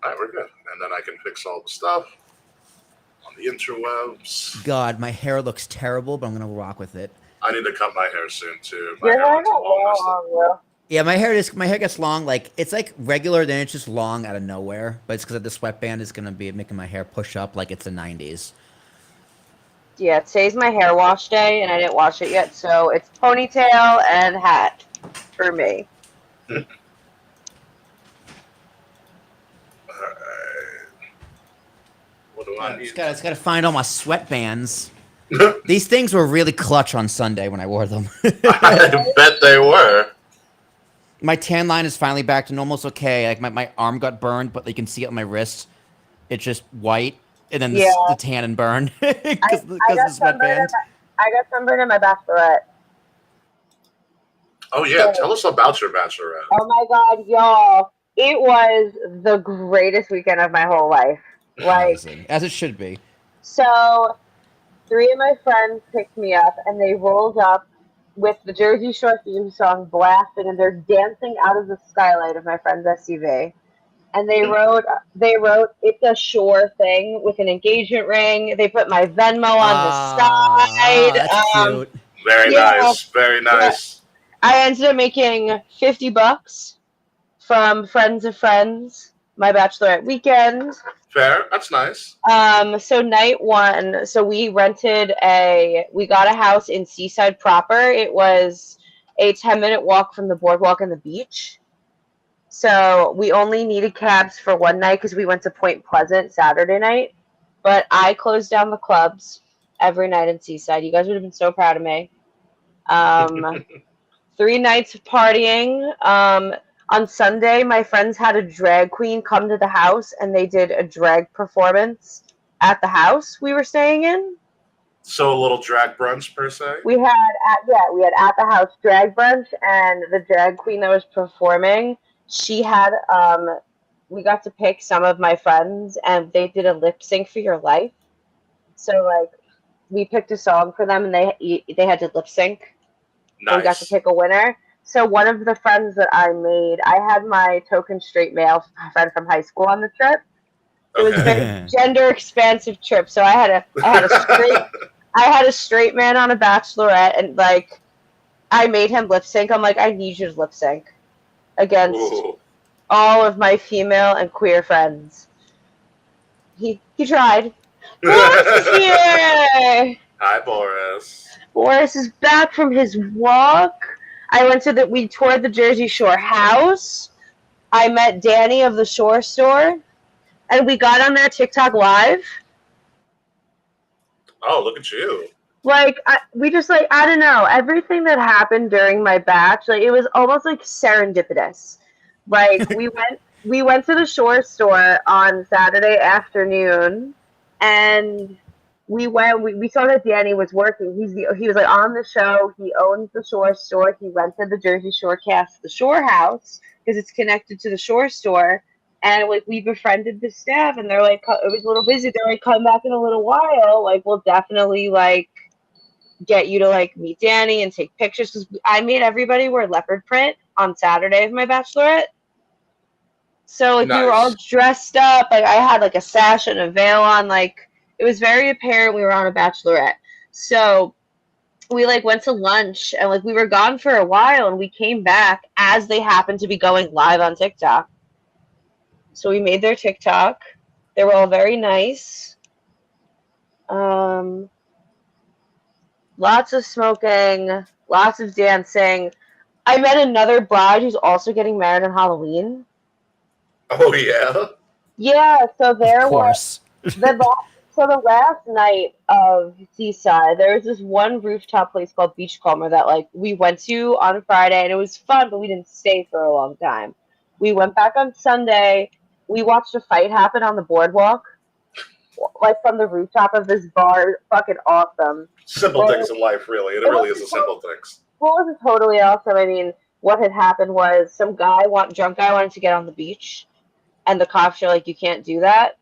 All right, we're good. And then I can fix all the stuff on the interwebs. God, my hair looks terrible, but I'm gonna rock with it. I need to cut my hair soon too. My Your hair hair looks got long. Yeah, my hair gets long. Like it's like regular, then it's just long out of nowhere. But it's because the sweatband is gonna be making my hair push up like it's the '90s. Yeah, today's my hair wash day, and I didn't wash it yet, so it's ponytail and hat for me. Alright. What do I need? Just gotta find all my sweatbands. These things were really clutch on Sunday when I wore them. I bet they were. My tan line is finally back to normal. It's okay. Like my arm got burned, but you can see it on my wrist. It's just white, and then the tan and burn because of the sweatband. I got sunburned in my bachelorette. Oh yeah, tell us about your bachelorette. Oh my god, y'all! It was the greatest weekend of my whole life. Like, amazing, as it should be. So, 3 of my friends picked me up, and they rolled up with the Jersey Shore theme song blasting, and they're dancing out of the skylight of my friend's SUV. And they wrote, "It's a Shore thing" with an engagement ring. They put my Venmo on the side. That's cute. Very nice. Very nice. I ended up making $50 from friends of friends, my bachelorette weekend. Fair. That's nice. So night one, so we got a house in Seaside proper. It was a 10-minute walk from the boardwalk and the beach. So we only needed cabs for one night because we went to Point Pleasant Saturday night. But I closed down the clubs every night in Seaside. You guys would have been so proud of me. 3 nights of partying. On Sunday, my friends had a drag queen come to the house, and they did a drag performance at the house we were staying in. So a little drag brunch per se? We had at the house drag brunch, and the drag queen that was performing, she had, we got to pick some of my friends, and they did a lip sync for your life. So, like, we picked a song for them, and they had to lip sync. Nice. And we got to pick a winner. So one of the friends that I made, I had my token straight male friend from high school on the trip. It was a very gender expansive trip. So I had a straight man on a bachelorette, and like I made him lip sync. I'm like, I need you to lip sync against all of my female and queer friends. He tried. Boris is here. Hi, Boris. Boris is back from his walk. We toured the Jersey Shore house. I met Danny of the Shore Store, and we got on their TikTok live. Oh, look at you. Like, I don't know, everything that happened during my batch, like, it was almost like serendipitous. Like, we went to the Shore Store on Saturday afternoon, and we saw that Danny was working. He was like on the show. He owns the Shore Store. He rented the Jersey Shore cast, the Shore House, because it's connected to the Shore Store. And like we befriended the staff, and they're like, it was a little busy. They're like, come back in a little while. Like we'll definitely like get you to like meet Danny and take pictures. Because I made everybody wear leopard print on Saturday of my bachelorette. So like we were all dressed up. Like I had like a sash and a veil on. Like it was very apparent we were on a bachelorette. So we like went to lunch, and like we were gone for a while, and we came back as they happened to be going live on TikTok. So we made their TikTok. They were all very nice. Lots of smoking, lots of dancing. I met another bride who's also getting married on Halloween. Oh yeah. Yeah. So there was the last night of Seaside, there was this one rooftop place called Beachcomber that like we went to on Friday, and it was fun, but we didn't stay for a long time. We went back on Sunday. We watched a fight happen on the boardwalk, like from the rooftop of this bar. Fucking awesome. Simple things in life, really. It really is the simple things. Well, it was totally awesome. I mean, what had happened was some drunk guy wanted to get on the beach, and the cops are like, you can't do that.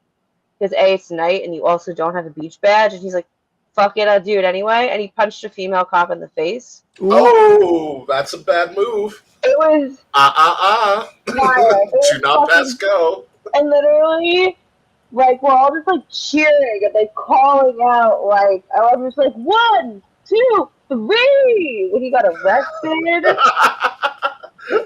Because A, it's night, and you also don't have a beach badge. And he's like, fuck it, I'll do it anyway. And he punched a female cop in the face. Oh, that's a bad move. It was... Do not pass go. And literally, like, we're all just, like, cheering and, like, calling out, like, I was just like, 1, 2, 3, when he got arrested.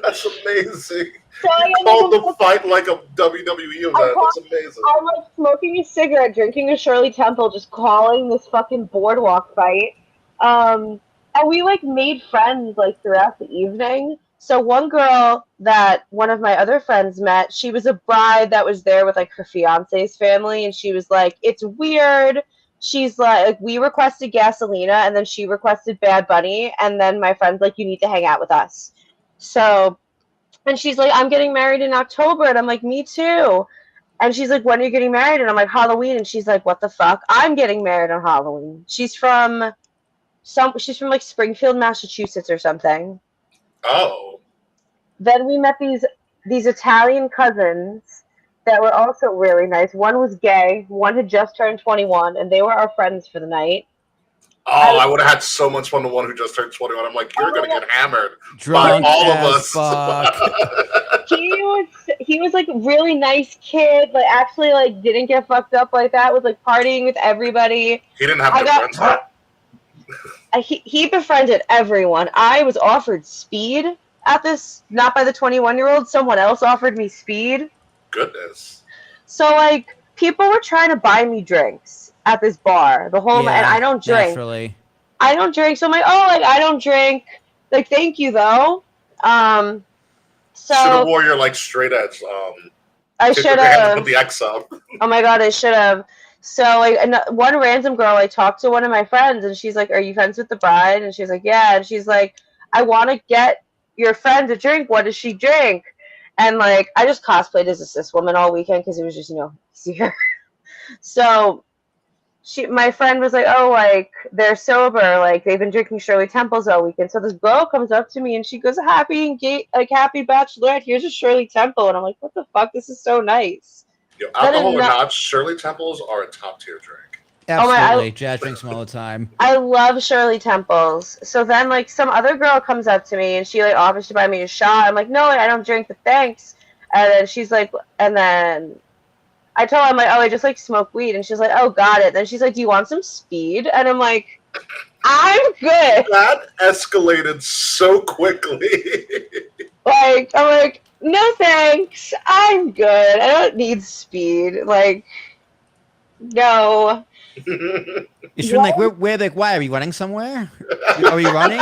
That's amazing. So You called the fight like a WWE event. That's amazing. I'm, like, smoking a cigarette, drinking a Shirley Temple, just calling this fucking boardwalk fight. And we, like, made friends, like, throughout the evening. So one girl that one of my other friends met, she was a bride that was there with, like, her fiance's family, and she was like, it's weird. She's like, we requested Gasolina, and then she requested Bad Bunny, and then my friend's like, you need to hang out with us. So, and she's like, I'm getting married in October, and I'm like, me too. And she's like, when are you getting married? And I'm like, Halloween. And she's like, what the fuck? I'm getting married on Halloween. She's from like Springfield, Massachusetts or something. Oh. Then we met these Italian cousins that were also really nice. One was gay, one had just turned 21, and they were our friends for the night. Oh, I would have had so much fun with one who just turned 21. I'm like, you're going to get hammered Drunk by all of as us. fuck. He was like a really nice kid, like actually like didn't get fucked up like that, was like partying with everybody. He didn't have no friends. He befriended everyone. I was offered speed at this, not by the 21-year-old. Someone else offered me speed. Goodness. So like people were trying to buy me drinks at this bar the whole night, and I don't drink. Naturally. I don't drink, so I'm like, oh, like I don't drink. Like, thank you though. So should have wore your like straight edge. I should have put the X up. Oh my god, I should have. So like one random girl, I talked to one of my friends, and she's like, "Are you friends with the bride?" And she's like, "Yeah." And she's like, "I want to get your friend a drink. What does she drink?" And like, I just cosplayed as a cis woman all weekend because it was just easier. So my friend was like, oh, like, they're sober, like, they've been drinking Shirley Temples all weekend. So this girl comes up to me, and she goes, happy bachelorette, here's a Shirley Temple. And I'm like, what the fuck, this is so nice. Yo, alcohol or not, Shirley Temples are a top-tier drink. Absolutely. Jazz drinks them all the time. I love Shirley Temples. So then, like, some other girl comes up to me, and she, like, offers to buy me a shot. I'm like, no, I don't drink, but thanks. And then she's like, and then I told her, I'm like, oh, I just, like, smoke weed. And she's like, oh, got it. Then she's like, do you want some speed? And I'm like, I'm good. That escalated so quickly. Like, I'm like, no thanks. I'm good. I don't need speed. Like, no. It's like, why are we running somewhere? Are we running?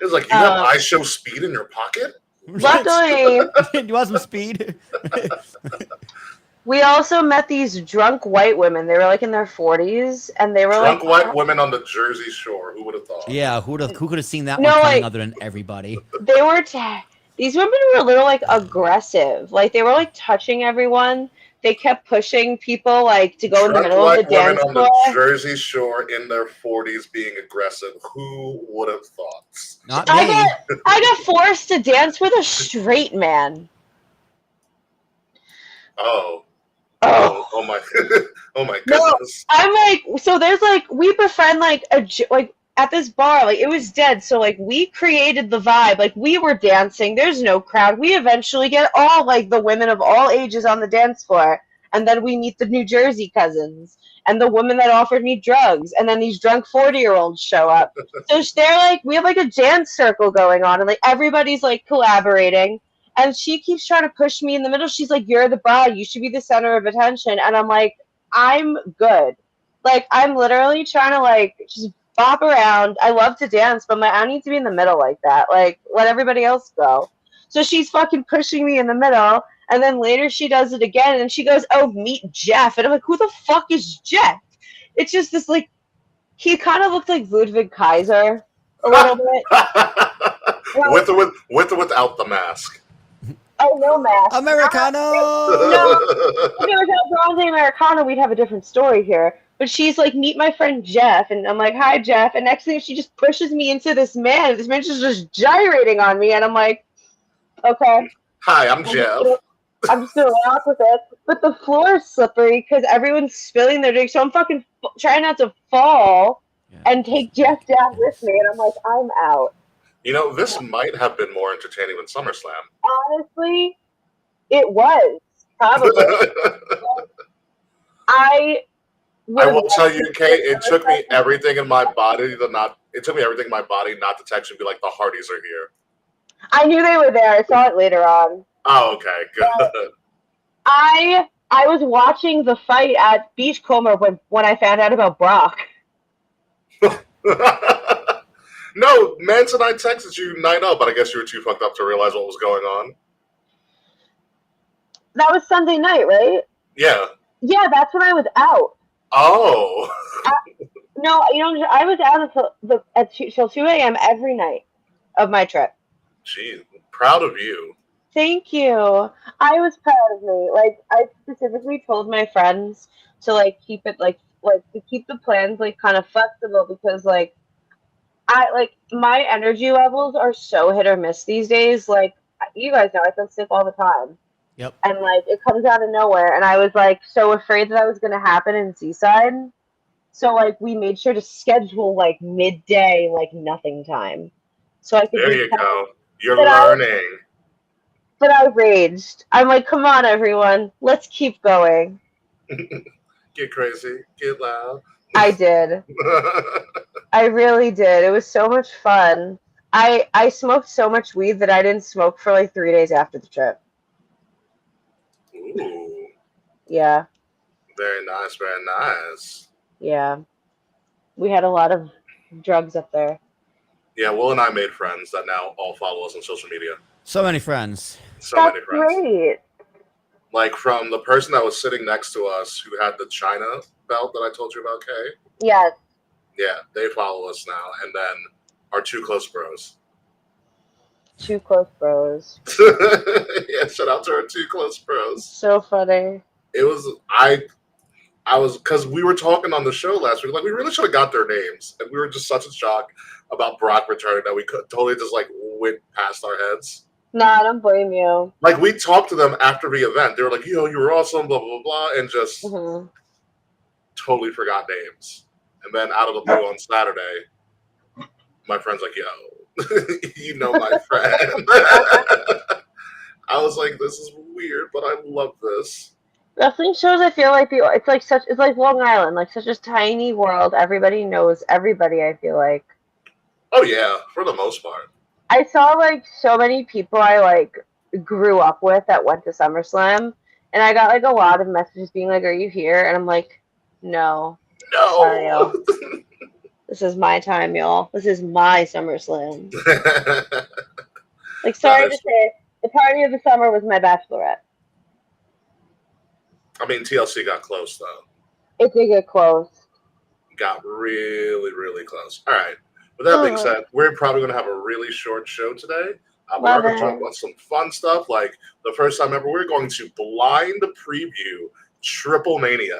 It's like, you have I show speed in your pocket? Luckily, do you want some speed? we also met these drunk white women. They were like in their 40s, and they were drunk like white women on the Jersey Shore. Who would have thought? Yeah, who could have seen that one coming other than everybody? They were these women were a little like aggressive. Like they were like touching everyone. They kept pushing people like to go in the middle of the dance floor. Women on the Jersey Shore in their 40s being aggressive. Who would have thought? Not me. I got forced to dance with a straight man. Oh my oh my goodness. No, I'm like, so there's like, we befriend like at this bar, like it was dead, so like we created the vibe, like we were dancing, there's no crowd, we eventually get all like the women of all ages on the dance floor, and then we meet the New Jersey cousins and the woman that offered me drugs, and then these drunk 40-year-olds show up. So they're like, we have like a dance circle going on, and like everybody's like collaborating, and she keeps trying to push me in the middle. She's like, you're the bride, you should be the center of attention. And I'm like, I'm good. Like I'm literally trying to like just bop around. I love to dance, but I don't need to be in the middle like that. Like, let everybody else go. So she's fucking pushing me in the middle, and then later she does it again, and she goes, oh, meet Jeff. And I'm like, who the fuck is Jeff? It's just this, like, he kind of looked like Ludwig Kaiser a little bit. With or without the mask? Oh, no mask. Americano! No. If it was El Grande Americano, we'd have a different story here. But she's like, meet my friend Jeff. And I'm like, hi, Jeff. And next thing, she just pushes me into this man. This man's just gyrating on me. And I'm like, okay. Hi, I'm Jeff. I'm just going to laugh with it. But the floor is slippery because everyone's spilling their drink. So I'm fucking trying not to fall and take Jeff down with me. And I'm like, I'm out. You know, this might have been more entertaining than SummerSlam. Honestly, It was probably. I will tell you, Kate. It took me everything in my body not to text you and be like, the Hardys are here. I knew they were there. I saw it later on. Oh, okay, good. I was watching the fight at Beachcomber when I found out about Brock. No, Mance and I texted you night up, but I guess you were too fucked up to realize what was going on. That was Sunday night, right? Yeah. Yeah, that's when I was out. Oh. No, I was out till 2 a.m. every night of my trip. Gee, proud of you. Thank you. I was proud of me. Like, I specifically told my friends to keep it to keep the plans kind of flexible because my energy levels are so hit or miss these days. Like, you guys know I feel sick all the time. Yep. And it comes out of nowhere. And I was so afraid that was gonna happen in Seaside. So we made sure to schedule midday nothing time. So I could There you go. You're but learning. But I raged. I'm like, come on, everyone. Let's keep going. Get crazy. Get loud. I did. I really did. It was so much fun. I smoked so much weed that I didn't smoke for 3 days after the trip. Ooh. Yeah. Very nice, very nice. Yeah. We had a lot of drugs up there. Yeah, Will and I made friends that now all follow us on social media. So many friends. That's great. Like from the person that was sitting next to us who had the China belt that I told you about, Kay. Yes. Yeah, they follow us now. And then our two close bros. Two close bros. Yeah, shout out to our two close bros. So funny. It was, because we were talking on the show last week, we really should have got their names. And we were just such a shock about Brock returning that we could totally just went past our heads. No, I don't blame you. We talked to them after the event. They were like, yo, you were awesome, blah, blah, blah, and just totally forgot names. And then out of the blue on Saturday, my friend's like, yo, you know my friend. I was like, this is weird, but I love this. Wrestling shows, I feel like it's like Long Island, such a tiny world. Everybody knows everybody, I feel like. Oh, yeah, for the most part. I saw so many people I grew up with that went to SummerSlam, and I got a lot of messages being like, "Are you here?" And I'm like, "No, sorry, y'all. This is my time, y'all. This is my SummerSlam." Sorry to say, the party of the summer was my bachelorette. I mean, TLC got close though. It did get close. Got really, really close. All right. With that being said, we're probably going to have a really short show today. We're going to talk about some fun stuff. The first time ever, we're going to blind preview TripleMania.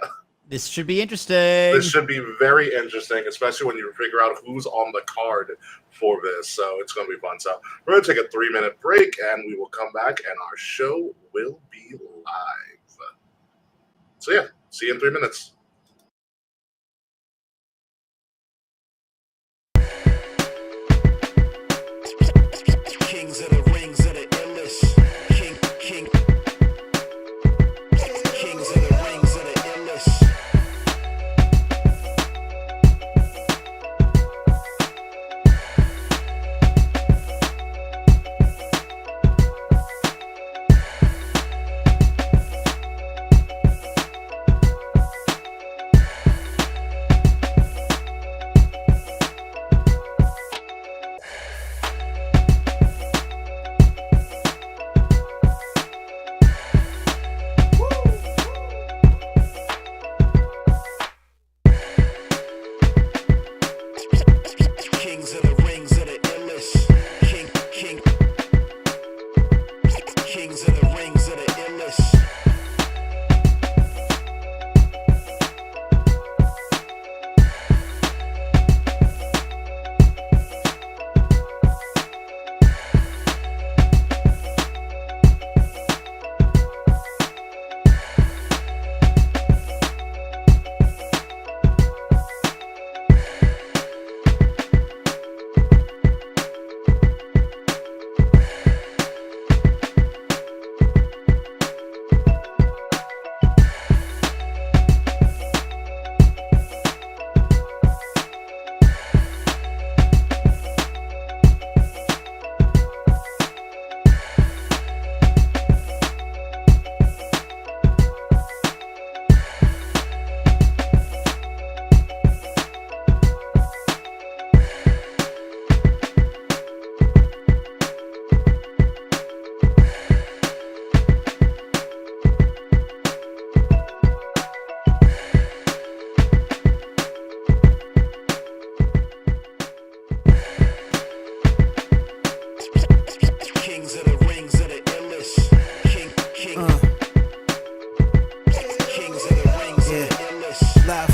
This should be interesting. This should be very interesting, especially when you figure out who's on the card for this. So it's going to be fun. So we're going to take a 3-minute break, and we will come back, and our show will be live. So yeah, see you in 3 minutes. Kings of the rings of the illest. Kings of the rings of the illest.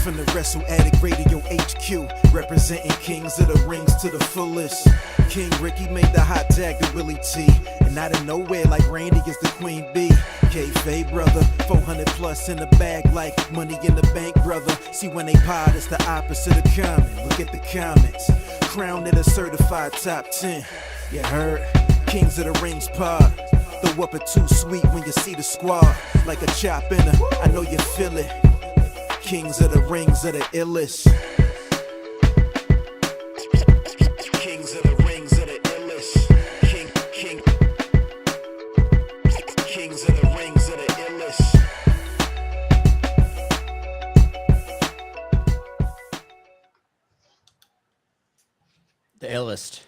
From the Wrestle Addict Radio HQ, representing kings of the rings to the fullest. King Ricky made the hot tag to Willie T, and out of nowhere like Randy is the Queen Bee. K-Fay brother, 400 plus in the bag like money in the bank brother. See when they pod, it's the opposite of common. Look at the comments, crowned at a certified top 10. You heard? Kings of the Rings pod. Throw up a too sweet when you see the squad. Like a chop in her, I know you feel it. Kings of the Rings of the illest. Kings of the Rings of the illest. Kings of the Rings of the illest. The illest.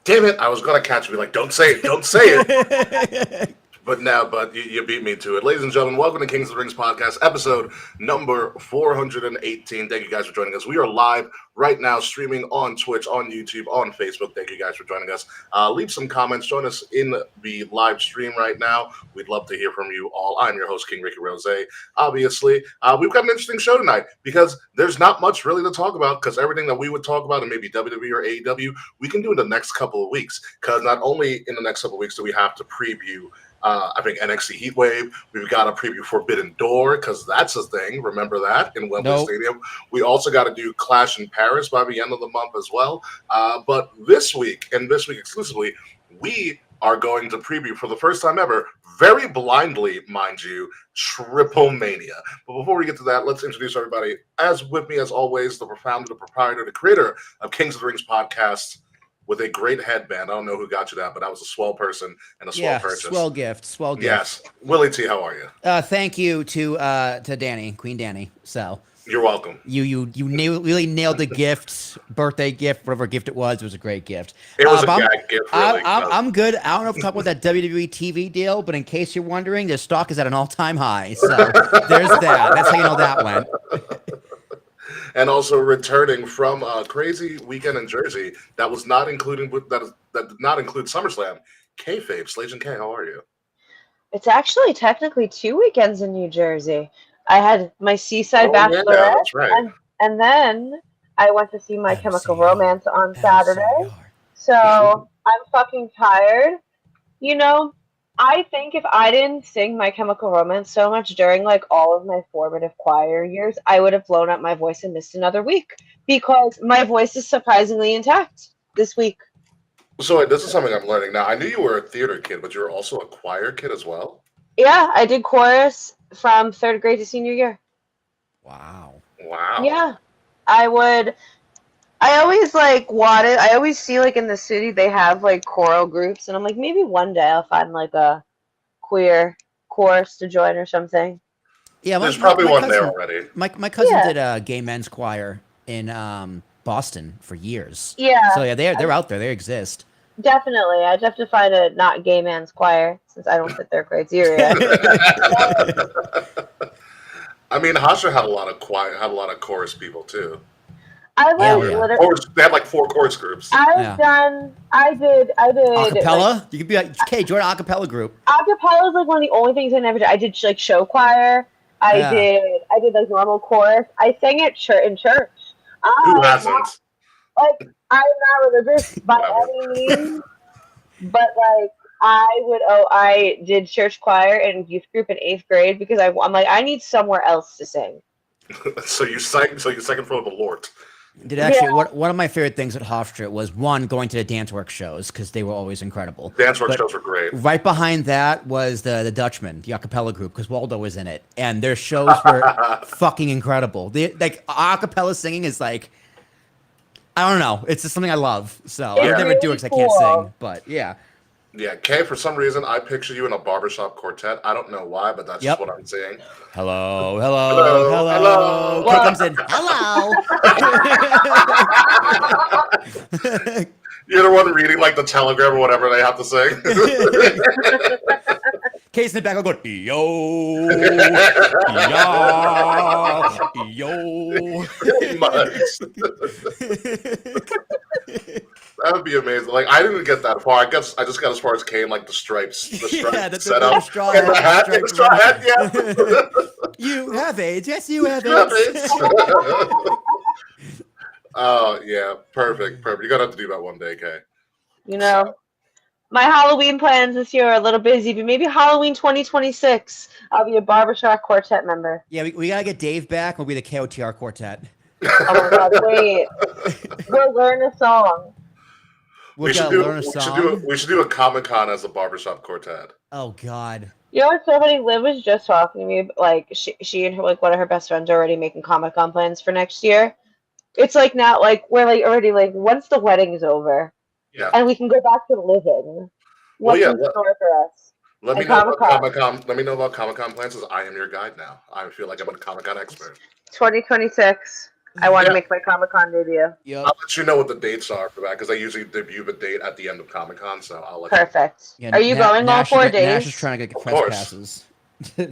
Damn it! I was gonna catch you. Like, don't say it. Don't say it. But you beat me to it. Ladies and gentlemen, welcome to Kings of the Rings podcast, episode number 418. Thank you guys for joining us. We are live right now, streaming on Twitch, on YouTube, on Facebook. Thank you guys for joining us. Leave some comments. Join us in the live stream right now. We'd love to hear from you all. I'm your host, King Ricky Rose. Obviously, we've got an interesting show tonight because there's not much really to talk about, because everything that we would talk about in maybe WWE or AEW, we can do in the next couple of weeks, because not only in the next couple of weeks do we have to preview I think NXT Heatwave. We've got a preview Forbidden Door, because that's a thing. Remember that in Wembley Stadium. We also got to do Clash in Paris by the end of the month as well. But this week, and this week exclusively, we are going to preview for the first time ever, very blindly, mind you, TripleMania. But before we get to that, let's introduce everybody. As with me, as always, the founder, the proprietor, the creator of Kings of the Rings podcast, with a great headband. I don't know who got you that, but that was a swell person and a swell purchase. Swell gift. Swell gift. Yes. Willie T, how are you? Thank you to Danny, Queen Danny. So you're welcome. You really nailed the gift, birthday gift, whatever gift it was. It was a great gift. It was a gag gift. Really. I'm good. I don't know if we're talking about that WWE TV deal, but in case you're wondering, the stock is at an all-time high. So there's that. That's how you know that went. And also returning from a crazy weekend in Jersey that was not including that did not include SummerSlam. Kayfabe, Slajan K, how are you? It's actually technically 2 weekends in New Jersey. I had my Seaside Bachelorette, yeah, that's right. and then I went to see My Chemical Romance on Saturday. So I'm fucking tired. You know, I think if I didn't sing My Chemical Romance so much during like all of my formative choir years, I would have blown up my voice and missed another week, because my voice is surprisingly intact this week. So this is something I'm learning now. I knew you were a theater kid, but you were also a choir kid as well? Yeah, I did chorus from 3rd grade to senior year. Wow. Yeah. I always see like in the city they have like choral groups, and I'm like, maybe one day I'll find like a queer chorus to join or something. Yeah, there's probably one there already. My cousin did a gay men's choir in Boston for years. Yeah. So yeah, they're out there. They exist. Definitely. I'd have to find a not gay man's choir, since I don't fit their criteria. I mean, Hasha had a lot of chorus people too. I They had like 4 chorus groups. I did acapella? You could be like, okay, join an acapella group. Acapella is like one of the only things I never did. I did like show choir. I did like normal chorus. I sang at in church. Who hasn't? I'm not religious by any means, but like I did church choir and youth group in 8th grade, because I'm like, I need somewhere else to sing. So you sang in front of the Lord. One of my favorite things at Hofstra was, one, going to the dance work shows, because they were always incredible. Dance work shows were great. Right behind that was the Dutchman, the acapella group, because Waldo was in it, and their shows were fucking incredible. Like acapella singing is like, I don't know, it's just something I love. So I would never do it because I can't sing, but yeah. Yeah, Kay, for some reason, I picture you in a barbershop quartet. I don't know why, but that's just what I'm seeing. Hello. What? Kay comes in. Hello. You're the one reading like the telegram or whatever they have to say. Kay's in the back, I'll go, yo. Pretty much. That would be amazing. Like I didn't get that far. I guess I just got as far as Kane, like the stripes setup, the straw and the hat, striped and the straw hat. Yeah. You have AIDS. Yes, you have You have AIDS. Oh yeah, perfect. You're gonna have to do that one day, Kay. You know, my Halloween plans this year are a little busy, but maybe Halloween 2026, I'll be a barbershop quartet member. Yeah, we gotta get Dave back. We'll be the KOTR quartet. Oh my God! Wait, we'll learn a song. We should learn a song. We should do a Comic-Con as a barbershop quartet. Oh God. You know what's so funny? Liv was just talking to me, like she and her, like one of her best friends are already making Comic-Con plans for next year. It's like now, like we're like already like once the wedding's over, Yeah. and we can go back to living. What's in store for us? Let me know about Comic-Con. Let me know about Comic-Con plans, as I am your guide now. I feel like I'm a Comic-Con expert. 2026. I want to make my Comic-Con debut. Yep. I'll let you know what the dates are for that, because I usually debut the date at the end of Comic-Con, so I'll let Perfect. Yeah, are you going all 4 days? Nash is trying to get press passes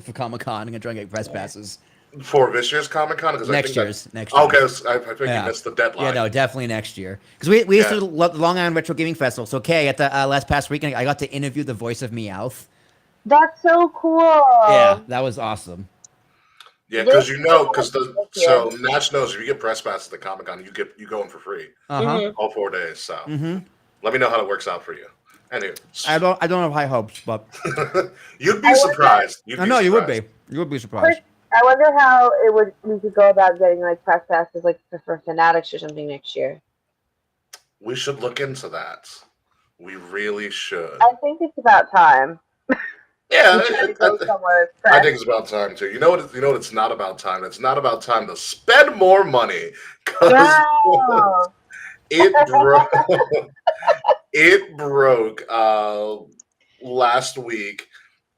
for Comic-Con. I'm gonna try and get press passes for this year's Comic-Con. Next year. Okay, I think you missed the deadline. Yeah, no, definitely next year. Because we used to the Long Island Retro Gaming Festival. So, okay, at the last past weekend, I got to interview the voice of Meowth. That's so cool. Yeah, that was awesome. Yeah, because so Nash knows if you get press passes at the Comic-Con, you go in for free. All 4 days. So let me know how it works out for you. Anyway, I don't have high hopes, but you'd be surprised. I know you would be. You would be surprised. I wonder how we could go about getting like press passes like for Fanatics or something next year. We should look into that. We really should. I think it's about time. Yeah, I think it's about time too. You know what? It's not about time. It's not about time to spend more money, because it broke. It broke last week.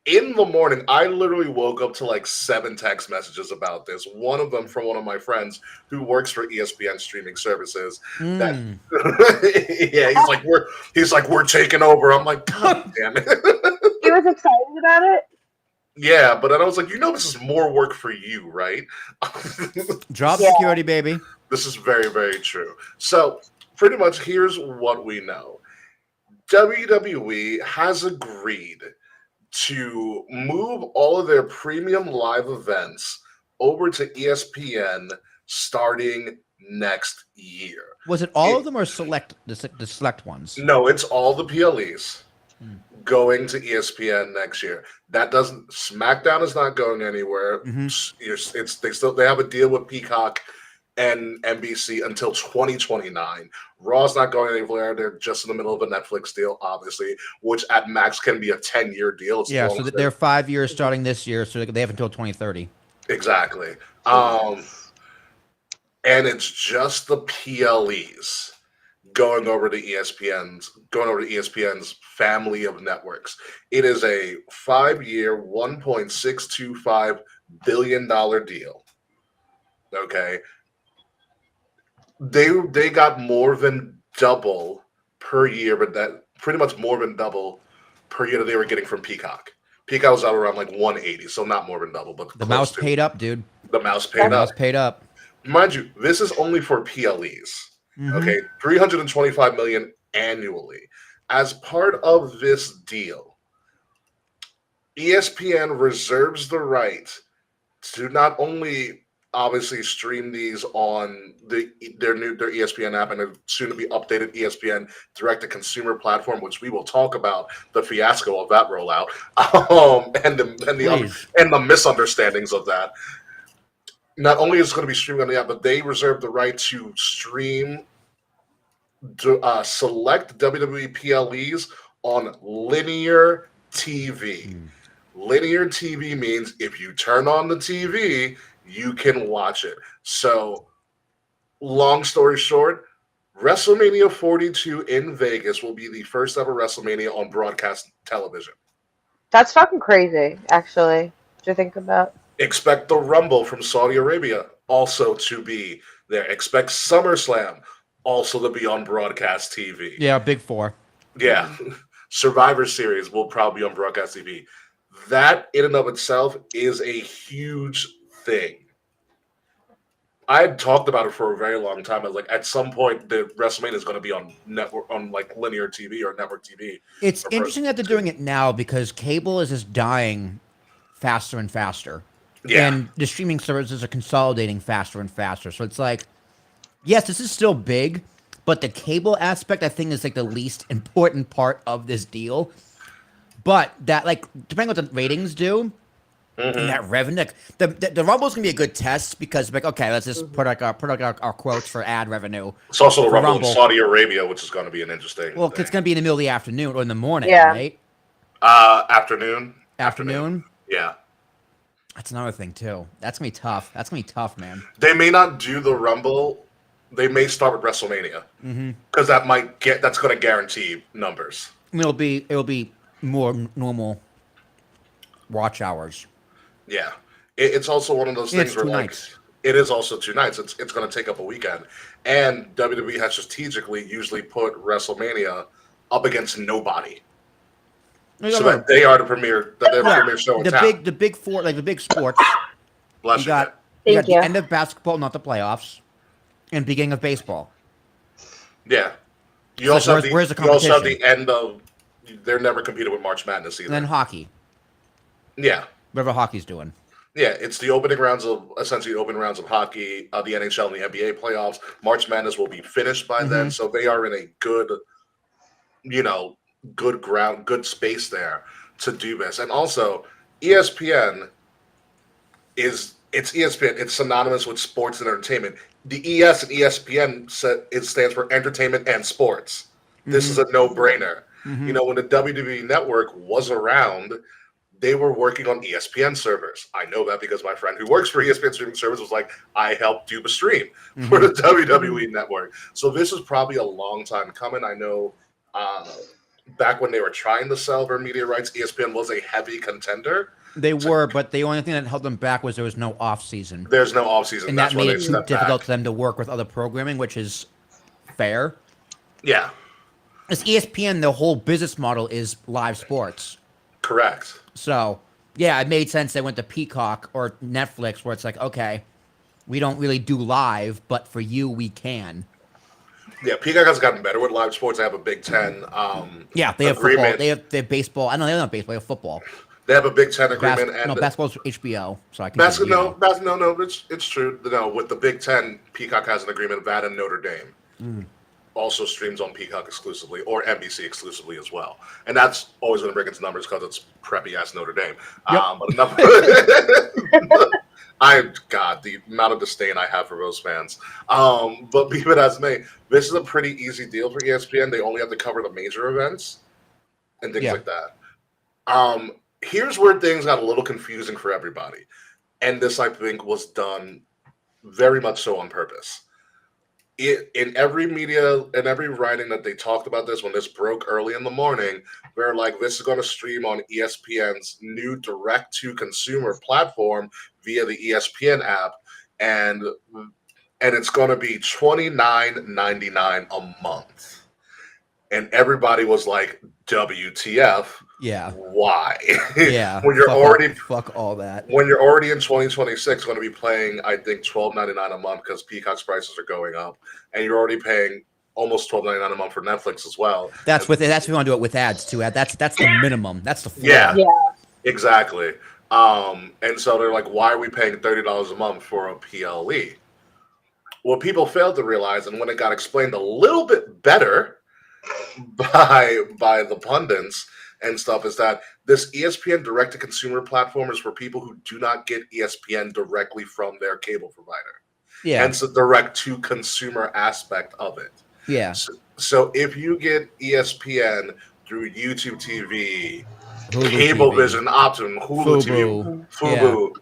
In the morning, I literally woke up to like 7 text messages about this. One of them from one of my friends who works for ESPN streaming services. Yeah, he's like we're taking over. I'm like, God damn it. He was excited about it. Yeah, but then I was like, this is more work for you, right? Drop security, baby. This is very, very true. So pretty much here's what we know. WWE has agreed to move all of their premium live events over to ESPN starting next year. Was it all of them or the select ones? No, it's all the PLEs going to ESPN next year. SmackDown is not going anywhere. They have a deal with Peacock and NBC until 2029. Raw's not going anywhere. They're just in the middle of a Netflix deal, obviously, which at max can be a 10-year deal. So they're 5 years starting this year, so they have until 2030. Exactly. And it's just the PLEs going over to ESPN's family of networks. It is a 5-year, $1.625 billion deal. Okay. They got more than double per year, but that pretty much more than double per year that they were getting from Peacock. Peacock was out around like 180, so not more than double, but the mouse paid up, dude. The mouse paid up. Mind you, this is only for PLEs. Okay, $325 million annually. As part of this deal, ESPN reserves the right to not only obviously stream these on their ESPN app and a soon-to-be updated ESPN direct-to-consumer platform, which we will talk about the fiasco of that rollout, and the misunderstandings of that. Not only is it going to be streaming on the app, but they reserve the right to stream select WWE PLEs on linear TV. Linear TV means if you turn on the TV, you can watch it. So, long story short, WrestleMania 42 in Vegas will be the first ever WrestleMania on broadcast television. That's fucking crazy, actually, to think about. Expect the Rumble from Saudi Arabia also to be there. Expect SummerSlam also to be on broadcast TV. Yeah, Big Four. Yeah. Survivor Series will probably be on broadcast TV. That in and of itself is a huge thing. I had talked about it for a very long time. I was like, at some point, the WrestleMania is going to be on network, on like linear TV or network TV. It's interesting that they're doing it now because cable is just dying faster and faster. Yeah. And the streaming services are consolidating faster and faster. So it's like, yes, this is still big, but the cable aspect, I think, is like the least important part of this deal. But that, like, depending on what the ratings do, and that revenue, like, the Rumble's gonna be a good test because, like, okay, let's just put our quotes for ad revenue. It's also the for Rumble in Saudi Arabia, which is going to be an interesting. Well, thing. it's gonna be in the middle of the afternoon or in the morning, Yeah. right? Afternoon. Yeah. That's another thing too. That's gonna be tough. That's gonna be tough, man. They may not do the Rumble. They may start with WrestleMania because that's going to guarantee numbers. It'll be more normal watch hours. Yeah, it's also one of those things where, like, nights. it is also 2 nights. It's going to take up a weekend, and WWE has strategically usually put WrestleMania up against nobody, so that they are the premier show in town. The big four, like the big sports. Bless You you. got Thank the you. end of basketball, not the playoffs, and beginning of baseball. Yeah. You So also have where's the you also have competition? the end of. They're never competed with March Madness either. And then hockey, Yeah. whatever hockey's doing. Yeah, it's the opening rounds of hockey, the NHL and the NBA playoffs. March Madness will be finished by then, so they are in a good, good ground, good space there to do this. And also, ESPN it's ESPN. It's synonymous with sports and entertainment. The ES and ESPN it stands for entertainment and sports. This is a no-brainer. When the WWE Network was around, they were working on ESPN servers. I know that because my friend who works for ESPN streaming service was like, I helped do the stream for the WWE Network. So this is probably a long time coming. I know back when they were trying to sell their media rights, ESPN was a heavy contender. They were, but the only thing that held them back was there was no off season. There's no off season, and that made it too difficult for them to work with other programming, which is fair. Yeah. As ESPN, the whole business model is live sports. Correct. So, yeah, it made sense they went to Peacock or Netflix, where it's like, okay, we don't really do live, but for you, we can. Yeah, Peacock has gotten better with live sports. They have a Big Ten. Yeah, they have football. They have baseball. I know they don't have baseball. They have football. They have a Big Ten agreement. No, basketball's HBO. So I can. No, it's true. No, with the Big Ten, Peacock has an agreement. That and Notre Dame also streams on Peacock exclusively, or NBC exclusively as well. And that's always going to bring its numbers because it's preppy ass Notre Dame. Yep. But enough. The amount of disdain I have for those fans. But be it as may, this is a pretty easy deal for ESPN. They only have to cover the major events and things like that. Here's where things got a little confusing for everybody. And this, I think, was done very much so on purpose. In every media and every writing that they talked about this, when this broke early in the morning, they're like, this is going to stream on ESPN's new direct-to-consumer platform via the ESPN app, and it's going to be $29.99 a month. And everybody was like, WTF? Yeah. Why? Yeah. When you're fuck all that. When you're already in 2026, going to be paying, I think, $12.99 a month because Peacock's prices are going up, and you're already paying almost $12.99 a month for Netflix as well. That's if you want to do it with ads too. That's the minimum. That's the floor. Yeah. Exactly. And so they're like, why are we paying $30 a month for a PLE? What people failed to realize, and when it got explained a little bit better by the pundits and stuff, is that this ESPN direct-to-consumer platform is for people who do not get ESPN directly from their cable provider. Yeah. Hence the direct-to-consumer aspect of it. Yeah. So if you get ESPN through YouTube TV, Hulu Cablevision, TV. Optimum, Hulu TV, Fubo,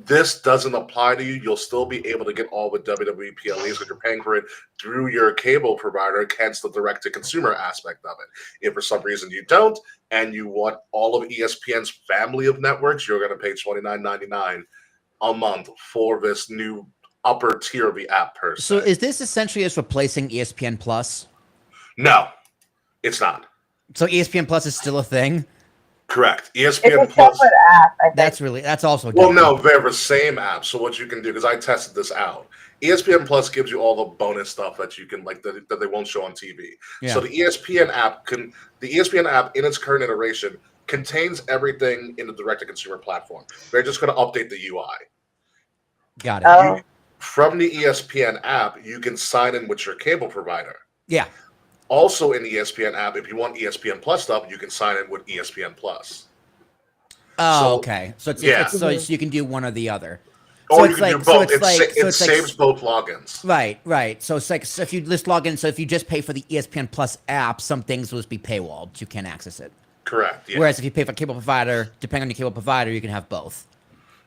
this doesn't apply to you. You'll still be able to get all the WWE PLEs because you're paying for it through your cable provider, hence the direct-to-consumer aspect of it. If for some reason you don't, and you want all of ESPN's family of networks, you're going to pay $29.99 a month for this new upper tier of the app per se. So is this essentially just replacing ESPN Plus? No, it's not. So ESPN Plus is still a thing? Correct. It's ESPN a Plus. separate app, I think. That's also Well, different. no, they're the same app. So what you can do, because I tested this out, ESPN Plus gives you all the bonus stuff that you can that they won't show on TV. Yeah. So the ESPN app in its current iteration contains everything in the direct-to-consumer platform. They're just going to update the UI. Got it. Oh. From the ESPN app, you can sign in with your cable provider. Yeah. Also in the ESPN app, if you want ESPN Plus stuff, you can sign in with ESPN Plus. Oh, okay. So yeah. so you can do one or the other. Or So you it's can like do both. it Saves both logins. Right. So it's like, so if you just log in, so if you just pay for the ESPN Plus app, some things will just be paywalled. You can't access it. Correct. Yeah. Whereas if you pay for cable provider, depending on your cable provider, you can have both.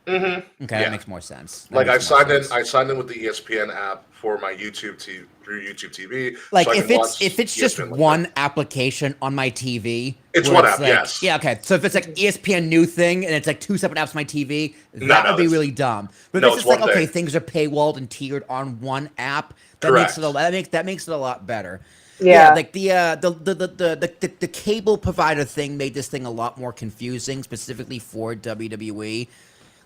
Mm-hmm. Okay, that makes more sense. I signed in with the ESPN app for my YouTube through YouTube TV. Like so if it's just one application on my TV, it's one app. Like, yes. Yeah. Okay. So if it's like ESPN new thing and it's like two separate apps on my TV, that would be really dumb. But if it's just like okay, things are paywalled and tiered on one app, that makes it a lot better. Yeah. Like the cable provider thing made this thing a lot more confusing, specifically for WWE.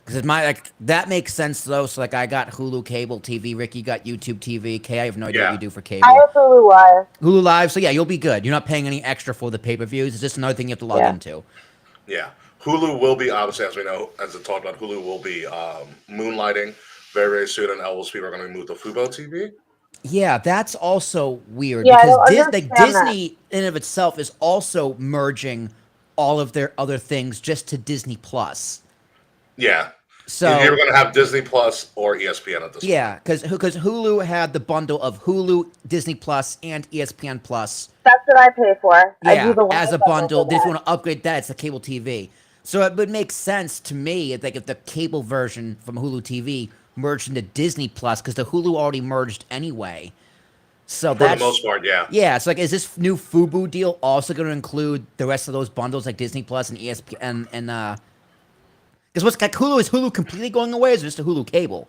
Because that makes sense though. So like I got Hulu cable TV, Ricky got YouTube TV, Kay I have no idea what you do for cable. I have Hulu Live. Hulu Live, so yeah, you'll be good. You're not paying any extra for the pay-per-views. It's just another thing you have to log into. Yeah, Hulu will be obviously, as we know, as it talked about, Hulu will be moonlighting very, very soon, and all those people are going to move to Fubo TV. Yeah, that's also weird because Disney in and of itself is also merging all of their other things just to Disney Plus. Yeah. So you're going to have Disney Plus or ESPN at this point. Yeah, because Hulu had the bundle of Hulu, Disney Plus, and ESPN Plus. That's what I pay for. Yeah, I do the as a bundle. If you want to upgrade that, it's the cable TV. So it would make sense to me, like if the cable version from Hulu TV merged into Disney Plus, because the Hulu already merged anyway. So for the most part, yeah. Yeah, so like, is this new Fubo deal also going to include the rest of those bundles, like Disney Plus and ESPN and because what's like Hulu, is Hulu completely going away? Or is it just a Hulu cable?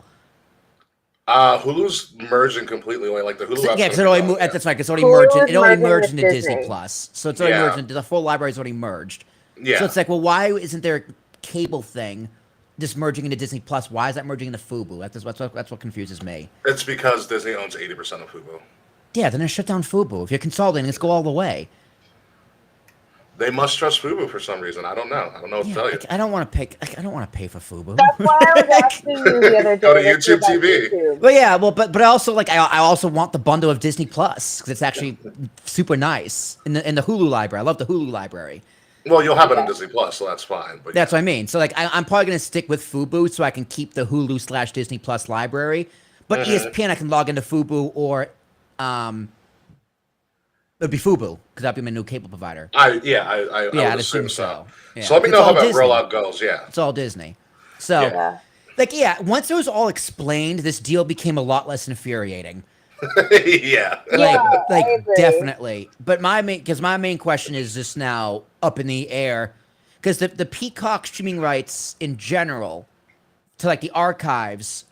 Hulu's merging completely away. Like the Hulu. Yeah, because it already moved. That's right. It's already merged. It already merged into Disney Plus. So it's already merged into the full library's already merged. Yeah. So it's like, well, why isn't there a cable thing just merging into Disney Plus? Why is that merging into Fubo? That's what confuses me. It's because Disney owns 80% of Fubo. Yeah, then shut down Fubo. If you're consolidating, let's go all the way. They must trust Fubo for some reason. I don't know. I don't know what to tell you. I don't want to pay. I don't want to pay for Fubo. That's why I was asking you the other day. Go to YouTube TV. Well, yeah. Well, but also like I also want the bundle of Disney Plus because it's actually super nice in the Hulu library. I love the Hulu library. Well, you'll have it in Disney Plus, so that's fine. But that's what I mean. So like I'm probably gonna stick with Fubo so I can keep the Hulu / Disney Plus library. But ESPN I can log into Fubo or it'd be Fubo because that'd be my new cable provider. I would assume so. Yeah. So let me know how that rollout goes. Yeah, it's all Disney. So, once it was all explained, this deal became a lot less infuriating. yeah, Definitely. But my main question is just now up in the air because the Peacock streaming rights in general to like the archives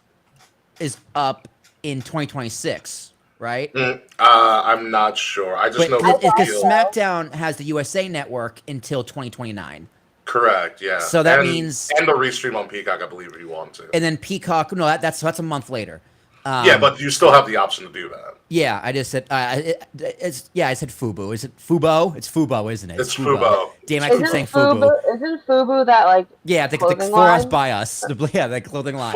is up in 2026. Right? I'm not sure. I just know because SmackDown has the USA Network until 2029. Correct. Yeah. So that means the restream on Peacock, I believe, if you want to. And then Peacock, no, that's a month later. Yeah, but you still have the option to do that. Yeah, I just said I said Fubo. Is it Fubo? It's Fubo, isn't it? It's Fubo. Damn, I keep saying Fubo. Isn't Fubo that like? Yeah, the For Us by Us. The clothing line.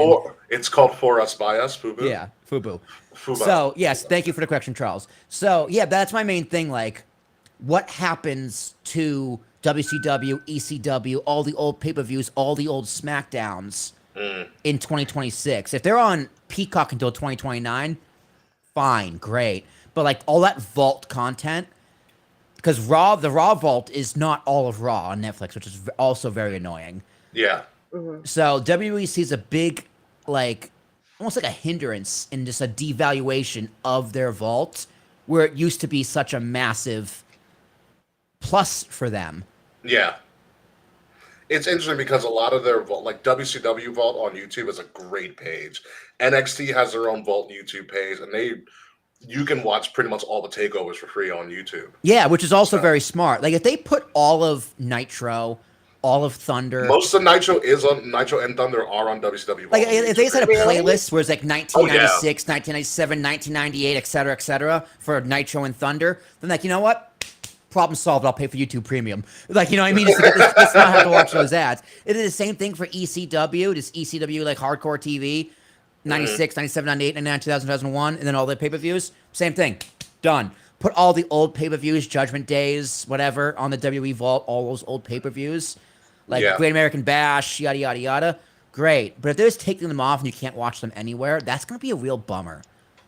It's called For Us by Us. Fubo. Yeah, Fubo. So yes, thank you for the correction, Charles. So yeah, that's my main thing. Like, what happens to WCW, ECW, all the old pay-per-views, all the old SmackDowns in 2026? If they're on Peacock until 2029, fine, great. But like all that Vault content, because the Raw Vault is not all of Raw on Netflix, which is also very annoying. Yeah. So WWE sees a big like. Almost like a hindrance and just a devaluation of their vault, where it used to be such a massive plus for them. Yeah. It's interesting because a lot of their vault, like WCW Vault on YouTube is a great page. NXT has their own Vault YouTube page, and you can watch pretty much all the takeovers for free on YouTube. Yeah, which is also very smart. Like if they put all of Nitro, all of Thunder. Most of Nitro is on Nitro and Thunder are on WCW. Like if they just had a Really? playlist where it's like 1996, 1997, 1998, et cetera, for Nitro and Thunder, then like, you know what? Problem solved. I'll pay for YouTube Premium. Like, you know what I mean? Just to get this not have to watch those ads. It is the same thing for ECW. Just ECW, like Hardcore TV, 96, 97, 98, 99, 2000, 2001, and then all the pay-per-views. Same thing. Done. Put all the old pay-per-views, Judgment Days, whatever, on the WWE Vault, all those old pay-per-views. Like Great American Bash, yada, yada, yada. Great. But if they're just taking them off and you can't watch them anywhere, that's going to be a real bummer.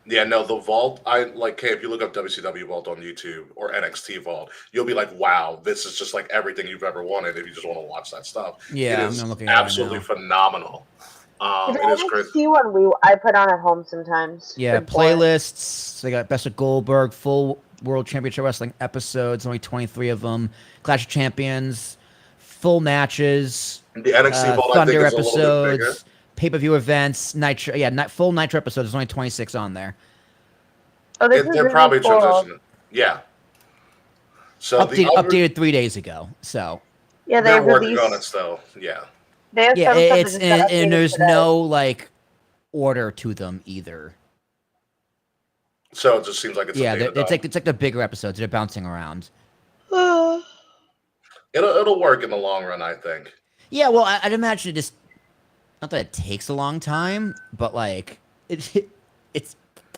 Yeah, no, the Vault, if you look up WCW Vault on YouTube or NXT Vault, you'll be like, wow, this is just like everything you've ever wanted if you just want to watch that stuff. Yeah, it is I'm looking at it absolutely right phenomenal. It is crazy. See one I put on at home sometimes. Yeah, Good point. playlists. They got Best of Goldberg, full World Championship Wrestling episodes, only 23 of them. Clash of Champions, full matches. The NXT Vault, Thunder I think, is a little bit bigger. episodes, pay-per-view events, Nitro. Yeah, full Nitro episodes. There's only 26 on there. Oh, this is They're really probably cool. transitioning. Yeah. So Updated 3 days ago. So Yeah, they they're working released. on it still. Yeah. They have yeah, some stuff that it's just got and updated there's today. no like order to them either. So it just seems like it's Yeah, a data it's like the bigger episodes. They're bouncing around. It'll work in the long run, I think. Yeah, well, I'd imagine it just not that it takes a long time, but like it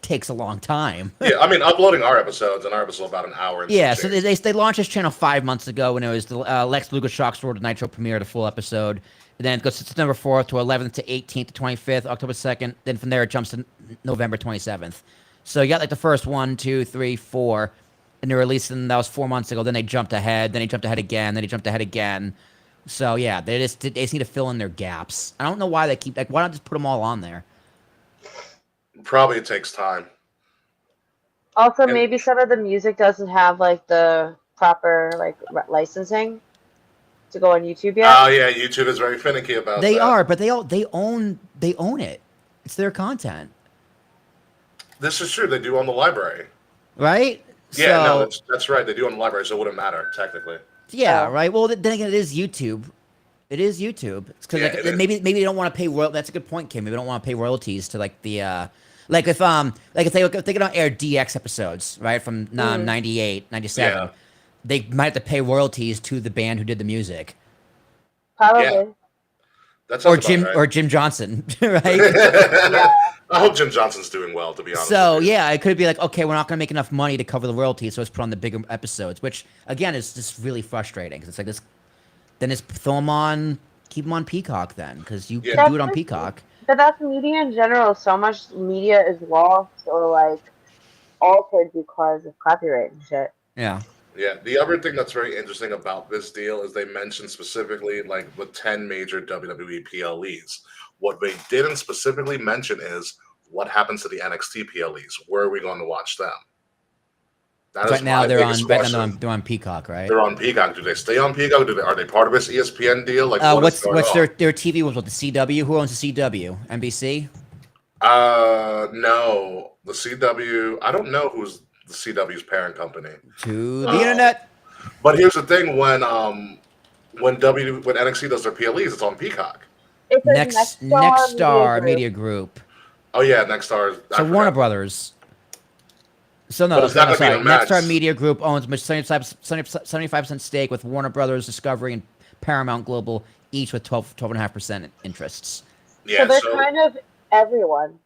takes a long time. Yeah, I mean, uploading our episodes, and our episode about an hour. And Yeah, some so change. they launched this channel 5 months ago when it was the Lex Luger Shock Sword to Nitro premiered, a full episode. And then it goes to September 4th to 11th to 18th to 25th, October 2nd. Then from there it jumps to November 27th. So you got like the first 1, 2, 3, 4, and they released them. That was 4 months ago. Then they jumped ahead. Then they jumped ahead again. Then they jumped ahead again. So yeah, they just need to fill in their gaps. I don't know why they keep like. Why not just put them all on there? Probably it takes time. Also, And- maybe some of the music doesn't have like the proper like licensing to go on YouTube yet. Oh yeah, YouTube is very finicky about They that. are, but they own it. It's their content, This is true. They do on the library. right? Yeah, So, no, that's right. They do on the library, so it wouldn't matter technically. yeah, Oh. right. Well, then again, it is YouTube. It is YouTube. It's because Yeah, like, it is. maybe they don't want to pay That's a good point, Kim. Maybe they don't want to pay royalties to like the like if they don't air DX episodes right from 98, 97, Yeah. they might have to pay royalties to the band who did the music Probably. Yeah. That or sounds Jim about right. Jim Johnson, right? I hope Jim Johnson's doing well. To be honest. So with you. yeah, it could be like, okay, we're not going to make enough money to cover the royalties, so let's put on the bigger episodes. Which again is just really frustrating because it's like this. Then just throw them on, keep them on Peacock then, because you Yeah. can do it on Peacock. But that's media in general. So much media is lost or like altered because of copyright and shit. Yeah. Yeah, the other thing that's very interesting about this deal is they mentioned specifically like with 10 major WWE PLEs. What they didn't specifically mention is what happens to the NXT PLEs. Where are we going to watch them? That is Right now my they're biggest question. they're on Peacock, right? They're on Peacock. Do they stay on Peacock? Are they part of this ESPN deal? Like, what is going What's on? their TV was what the CW? Who owns the CW? NBC? No, the CW. I don't know who's the CW's parent company. To the internet. But here's the thing: when NXT does their PLEs, it's on Peacock. It's like Nexstar Media Media Group. Oh yeah, Nexstar. So Warner Brothers. So But no, it's not gonna be sorry. a match. Nexstar Media Group owns 75% stake with Warner Brothers Discovery and Paramount Global, each with 12.5% interests. Yeah, So they're so kind of everyone.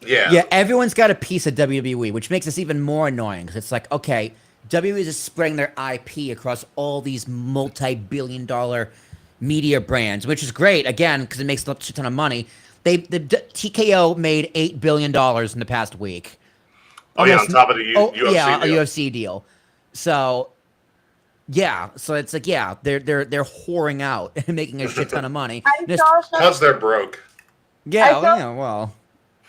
yeah, Yeah, everyone's got a piece of WWE, which makes this even more annoying because it's like, okay, WWE is just spreading their IP across all these multi-billion-dollar media brands, which is great, again, because it makes a ton of money. TKO made $8 billion in the past week. Oh yeah, on top of the UFC yeah, a deal. UFC deal. So, yeah, so it's like, yeah, they're whoring out and making a shit ton of money. I Just- saw some, Because they're broke. yeah, I saw- yeah, well,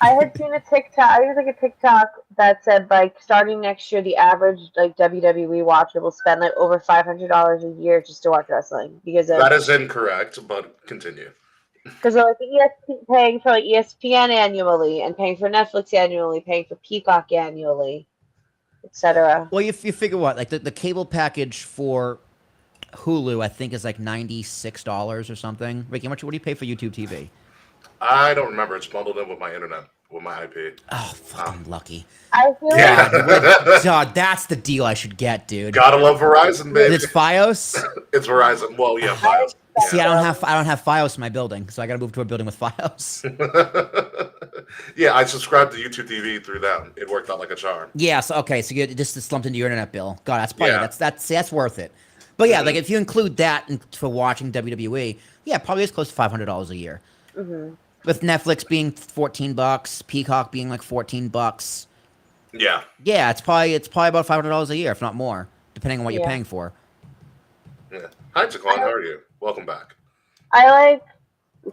I had seen a TikTok. I was like a TikTok that said like starting next year, the average like WWE watcher will spend like over $500 a year just to watch wrestling because of That is incorrect, but continue. because they're like paying for like ESPN annually and paying for Netflix annually, paying for Peacock annually, etc. well, you figure what, like the cable package for Hulu, I think, is like $96 or something. Ricky, what do you pay for YouTube TV? I don't remember. It's bundled in with my internet, with my IP. Oh, fucking lucky. I feel Yeah. God, that's the deal I should get, dude. Gotta love Verizon, baby. It's FiOS. It's Verizon. Well, yeah, FiOS. See, I don't have FiOS in my building, so I got to move to a building with FiOS. Yeah, I subscribed to YouTube TV through them. It worked out like a charm. Yeah, so okay, so you just slumped into your internet bill. God, that's probably Yeah. that's worth it. But yeah, like if you include that for watching WWE, yeah, probably it's close to $500 a year. Mm-hmm. With Netflix being $14, Peacock being like $14. Yeah. Yeah, it's probably about $500 a year, if not more, depending on what you're Yeah. paying for. Yeah. Hi, Jaquan. How are you? Welcome back. I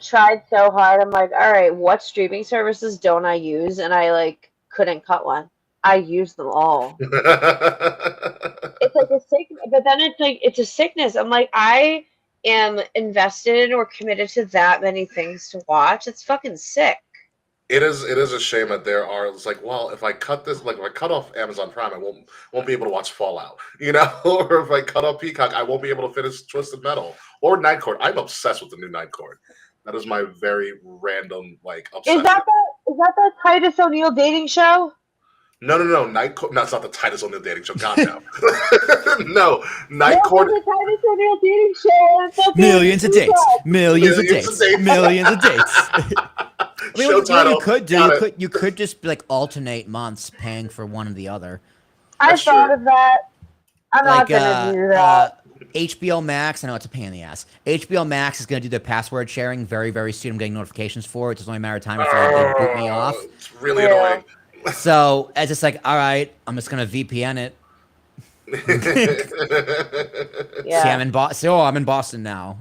tried so hard. I'm like, all right, what streaming services don't I use? And I couldn't cut one. I use them all. It's like a sickness, but then it's a sickness. I'm like, I am invested in or committed to that many things to watch. It's fucking sick. It is a shame that there are. It's like, well, if I cut this, like if I cut off Amazon Prime, I won't be able to watch Fallout, or if I cut off Peacock, I won't be able to finish Twisted Metal or Night Court. I'm obsessed with the new Night Court. That is my very random obsession. Is that the Titus O'Neil dating show? No. Night Court. No, it's not the Titus O'Neil dating show. God no. No, Night Court. It's the Titus O'Neil dating show. It's okay. Millions of dates, millions of Millions dates, of dates. millions of dates. I mean, Show what title. you could do, Got it. you could just alternate months paying for one or the other. I That's thought true. of that. I'm not Like gonna do that. HBO Max, I know it's a pain in the ass. HBO Max is going to do their password sharing very, very soon. I'm getting notifications for it. It's only a matter of time before they boot me off. It's really Yeah. annoying. So it's just like, all right, I'm just going to VPN it. Yeah. See, I'm in Boston. Oh, I'm in Boston now.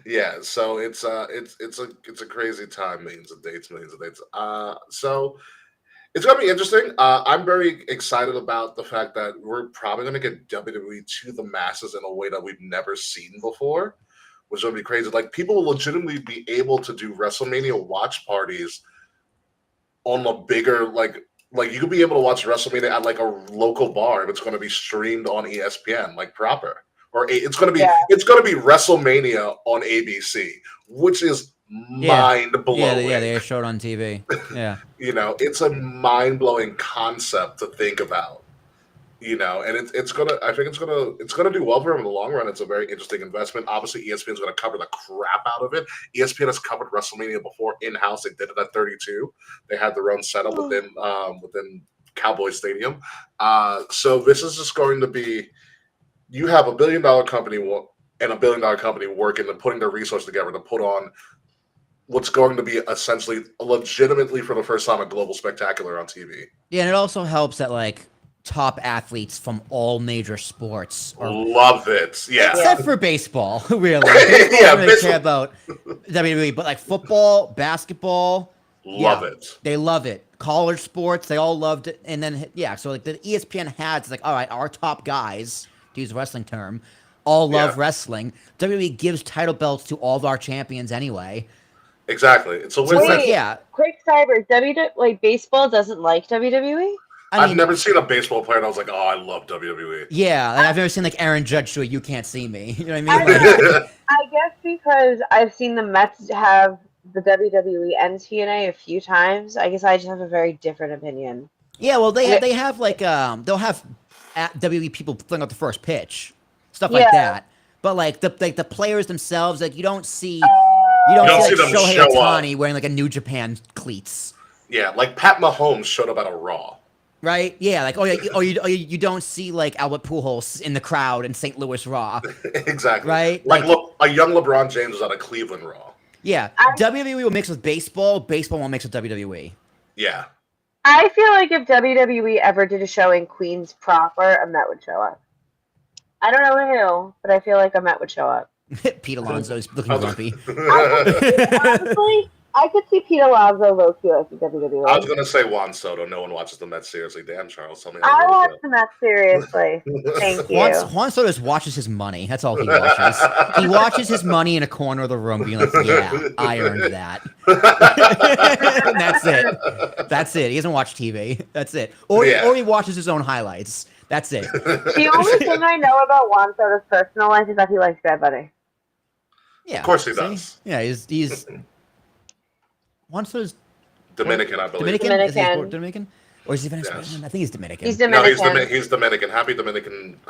Yeah, so it's a crazy time. Millions of dates. So it's gonna be interesting. I'm very excited about the fact that we're probably gonna get WWE to the masses in a way that we've never seen before, which is gonna be crazy. Like people will legitimately be able to do WrestleMania watch parties on a bigger like you could be able to watch WrestleMania at like a local bar if it's going to be streamed on ESPN like proper, or it's going to be WrestleMania on ABC, which is mind blowing. Yeah, they showed on TV. Yeah, It's a mind blowing concept to think about. And I think it's gonna do well for him in the long run. It's a very interesting investment. Obviously, ESPN's gonna cover the crap out of it. ESPN has covered WrestleMania before in house. They did it at 32. They had their own setup within Cowboy Stadium. So this is just going to be. You have $1 billion company and $1 billion company working and putting their resources together to put on what's going to be essentially, legitimately for the first time, a global spectacular on TV. yeah, and it also helps that top athletes from all major sports Love it. Yeah. except for baseball, really. Baseball Yeah, don't really care about WWE, but football, basketball, Love it. They love it. College sports, they all loved it. And then so the ESPN has all right, our top guys, to use a wrestling term, all love wrestling. WWE gives title belts to all of our champions anyway. Exactly. It's a So win-win. it's Quick cyber. Baseball doesn't like WWE. I've never seen a baseball player and I was like, oh, I love WWE. Yeah, I've never seen Aaron Judge do it. You can't see me. You know what I mean? I guess because I've seen the Mets have the WWE and TNA a few times. I guess I just have a very different opinion. Yeah, well, they have they'll have WWE people throwing out the first pitch, stuff like that. But the players themselves, you don't see see them Shohei show Ohtani wearing a New Japan cleats. Yeah, like Pat Mahomes showed up at a Raw. Right? Yeah, you don't see Albert Pujols in the crowd in St. Louis Raw. Exactly. Right? Look, a young LeBron James was at a Cleveland Raw. Yeah, WWE will mix with baseball. Baseball will mix with WWE. Yeah. I feel like if WWE ever did a show in Queens proper, a Met would show up. I don't know who, but I feel like a Met would show up. Pete Alonso's looking grumpy. Honestly, I could see Pete Alonso low key like WWE. I was going to say Juan Soto. No one watches the Mets seriously. Damn, Charles. Tell me how I you watch feel. the Mets seriously. Thank you. Juan Soto just watches his money. That's all he watches. He watches his money in a corner of the room being like, yeah, I earned that. And that's it. He doesn't watch TV. That's it. Or he watches his own highlights. That's it. The only thing I know about Juan Soto's personal life is that he likes Bad Bunny. Yeah, Of course he see? does. Yeah, he's Juan Soto's Dominican, I believe. Dominican. Is he Dominican. Dominican? Or is he Venezuelan? Yes. I think he's Dominican. He's No, Dominican. he's Dominican. Happy Dominican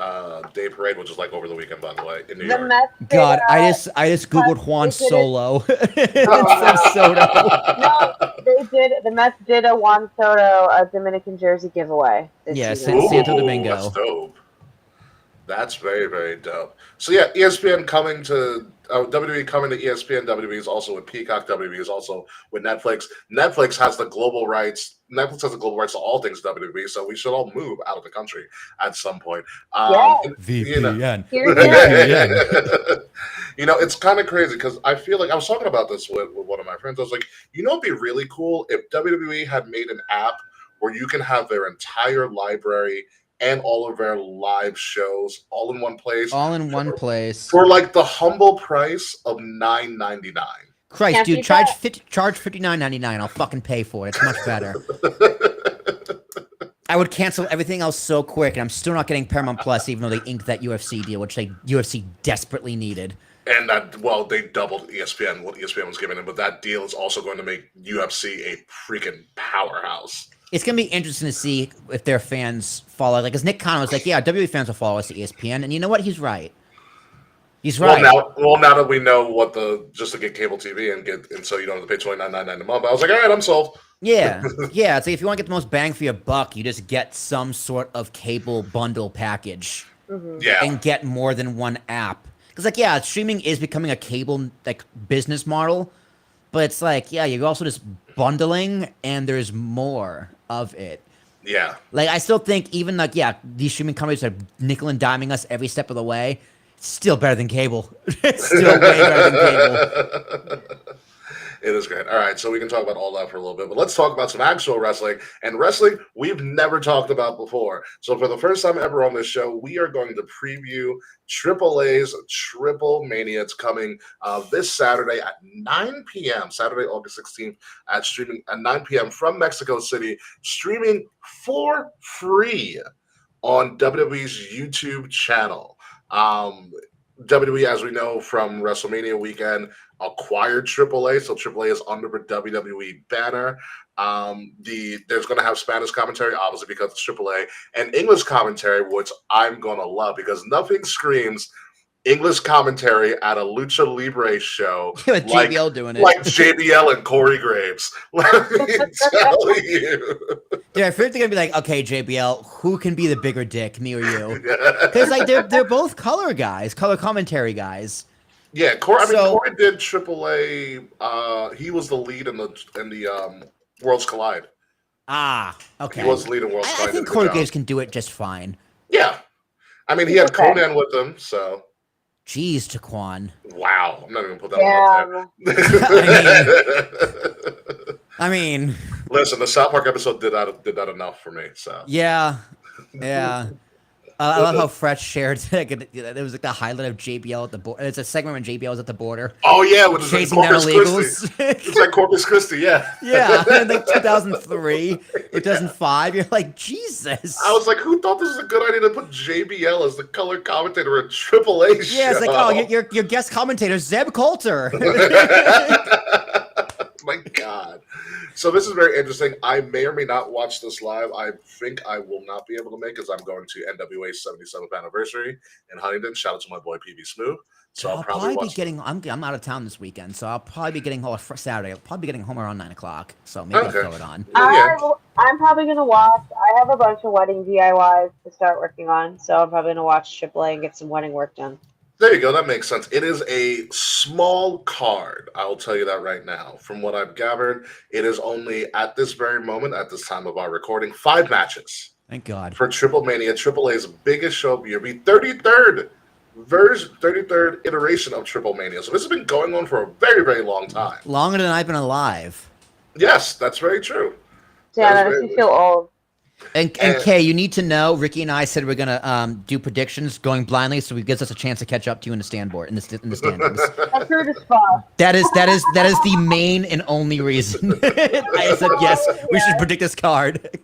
Day Parade, which is like over the weekend, by the way, in New The York. Mets did, God, I just googled Juan they did it- Solo instead of Soto. No, they did. The Mets did a Juan Soto Dominican jersey giveaway. This Yeah, season. Santo Domingo. That's dope. That's very, very dope. So yeah, ESPN coming to WWE coming to ESPN. WWE is also with Peacock. WWE is also with Netflix. Netflix has the global rights. Netflix has the global rights to all things WWE. So we should all move out of the country at some point. Yes. VPN. You know, it's kind of crazy because I feel like I was talking about this with one of my friends. I was like, you know, it'd be really cool if WWE had made an app where you can have their entire library and all of their live shows all in one place. All in one place. For like the humble price of $9.99. Christ, Can't dude, beat charge that. charge $59.99. I'll fucking pay for it. It's much better. I would cancel everything else so quick, and I'm still not getting Paramount Plus, even though they inked that UFC deal, which UFC desperately needed. And that, well, they doubled ESPN, what ESPN was giving them, but that deal is also going to make UFC a freaking powerhouse. It's going to be interesting to see if their fans follow. Like, because Nick Khan was like, yeah, WWE fans will follow us to ESPN. And you know what? He's right. He's right. Well, now that we know what just to get cable TV and so you don't have to pay $29.99 a month, I was like, all right, I'm sold. Yeah. Yeah. It's like if you want to get the most bang for your buck, you just get some sort of cable bundle package. Mm-hmm. Yeah. And get more than one app. Because, like, yeah, streaming is becoming a cable, like, business model. But it's like, yeah, you're also just bundling, and there's more of it. Yeah. Like, I still think even, like, yeah, these streaming companies are nickel and diming us every step of the way. It's still better than cable. It's still way better than cable. It is great. All right, so we can talk about all that for a little bit, but let's talk about some actual wrestling. And wrestling we've never talked about before. So for the first time ever on this show, we are going to preview AAA's TripleMania. It's coming this Saturday at 9 p.m., Saturday, August 16th, streaming at 9 p.m. from Mexico City, streaming for free on WWE's YouTube channel. WWE, as we know from WrestleMania weekend, acquired AAA, so AAA is under the WWE banner. There's going to have Spanish commentary, obviously, because it's AAA, and English commentary, which I'm going to love because nothing screams English commentary at a Lucha Libre show With JBL doing it. like JBL and Corey Graves. Let me tell you. Yeah, I feel like they're gonna be like, okay, JBL, who can be the bigger dick, me or you? Because like they're both color guys, color commentary guys. Yeah, Corey did AAA. He was the lead in the Worlds Collide. Ah, okay. He was the lead in Worlds Collide. I think Corey Graves can do it just fine. Yeah, I mean he had Conan with him, so. Jeez, Taquan. Wow, I'm not even gonna put that on there. I mean, listen, the South Park episode did that enough for me. So yeah. I love how Fresh shared. There was like the highlight of JBL at the border. It's a segment when JBL was at the border. Oh yeah, with chasing down illegals. It's like Corpus Christi, yeah. Yeah, in like 2003, 2005. You're like, Jesus. I was like, who thought this was a good idea to put JBL as the color commentator at AAA show? Yeah, it's like, oh, your guest commentator, Zeb Coulter. My God. So this is very interesting. I may or may not watch this live. I think I will not be able to make it because I'm going to NWA's 77th anniversary in Huntington. Shout out to my boy PB Smooth. So I'll probably be getting. I'm out of town this weekend, so I'll probably be getting home Saturday. I'll probably be getting home around 9 o'clock. So maybe I'll throw it on. I'm probably gonna watch. I have a bunch of wedding DIYs to start working on, so I'm probably gonna watch AAA and get some wedding work done. There you go. That makes sense. It is a small card. I'll tell you that right now. From what I've gathered, it is only at this very moment, at this time of our recording, 5 matches. Thank God. For TripleMania, AAA's biggest show of the year, the 33rd version, 33rd iteration of TripleMania. So this has been going on for a very, very long time. Longer than I've been alive. Yes, that's very true. Yeah, that makes me feel old. And Kay, you need to know, Ricky and I said we're gonna do predictions going blindly, so it gives us a chance to catch up to you in the standboard in the standings. That's rude as fuck. That is the main and only reason. I said yes, we should predict this card.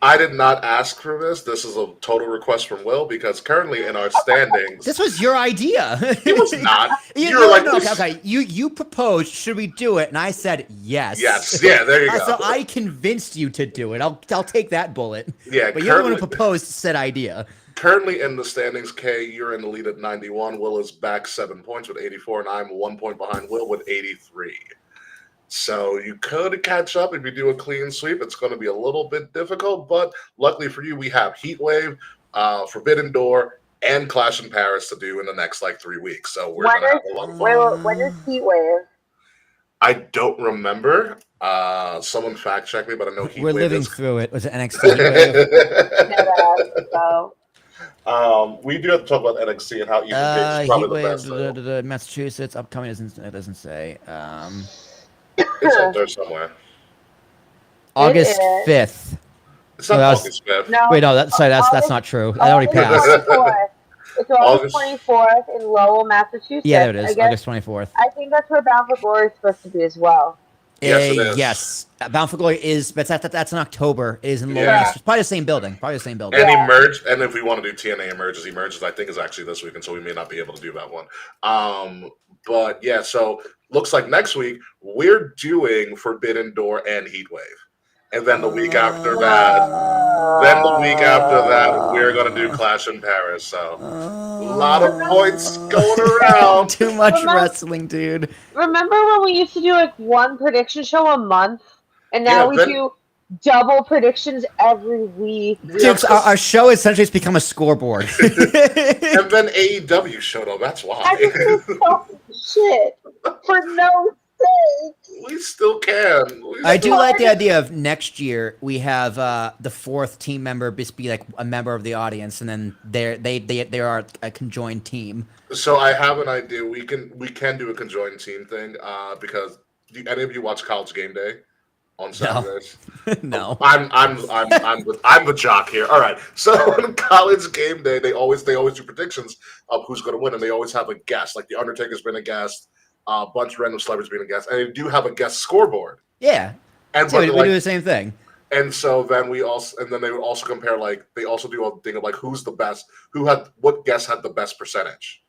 I did not ask for this. This is a total request from Will because currently in our standings, This was your idea. it was not. You You're no, like, no, okay. You proposed, should we do it? And I said yes. yes, yeah, there you go. So I convinced you to do it. I'll take that bullet. Yeah, But you're the one who proposed said idea. Currently in the standings, Kay, you're in the lead at 91. Will is back 7 points with 84, and I'm 1 point behind Will with 83. So you could catch up if you do a clean sweep. It's going to be a little bit difficult, but luckily for you, we have Heatwave, Forbidden Door, and Clash in Paris to do in the next 3 weeks. So we're going to have a lot of fun. When is Heatwave? I don't remember. Someone fact check me, but I know Heatwave. We're living through it. Was it NXT Heatwave? We do have to talk about NXT and how Ethan Page is probably the best. Massachusetts upcoming it doesn't say. It's up there somewhere. August 5th. It's not August 5th. No, wait, no, that's not true. That already passed. It's August 24th in Lowell, Massachusetts. Yeah, there it is. August 24th. I think that's where Bound for Glory is supposed to be as well. Yes, it is. Yes. Bound for Glory is, but that's in October. It is in Lowell. Yeah. It's probably the same building. And Emerge, and if we want to do TNA Emerges, I think is actually this week, and so we may not be able to do that one. But yeah, so looks like next week we're doing Forbidden Door and Heatwave. And then the week after that, we're going to do Clash in Paris. So a lot of points going around. Too much wrestling, dude. Remember when we used to do one prediction show a month? And now we do double predictions every week. Dude, our show essentially has become a scoreboard. And then AEW showed up. That's why. I just do fucking shit for no sake. We still can. I do like the idea of next year we have the fourth team member just be like a member of the audience, and then they are a conjoined team. So I have an idea. We can do a conjoined team thing because do any of you watch College Game Day on Saturdays? No. I'm the jock here. All right. So on College Game Day, they always do predictions of who's going to win, and they always have a guest. Like the Undertaker's been a guest. A bunch of random celebrities being a guest, and they do have a guest scoreboard. Yeah, and we do the same thing. And so then they would also compare they also do a thing of who's the best, what guest had the best percentage.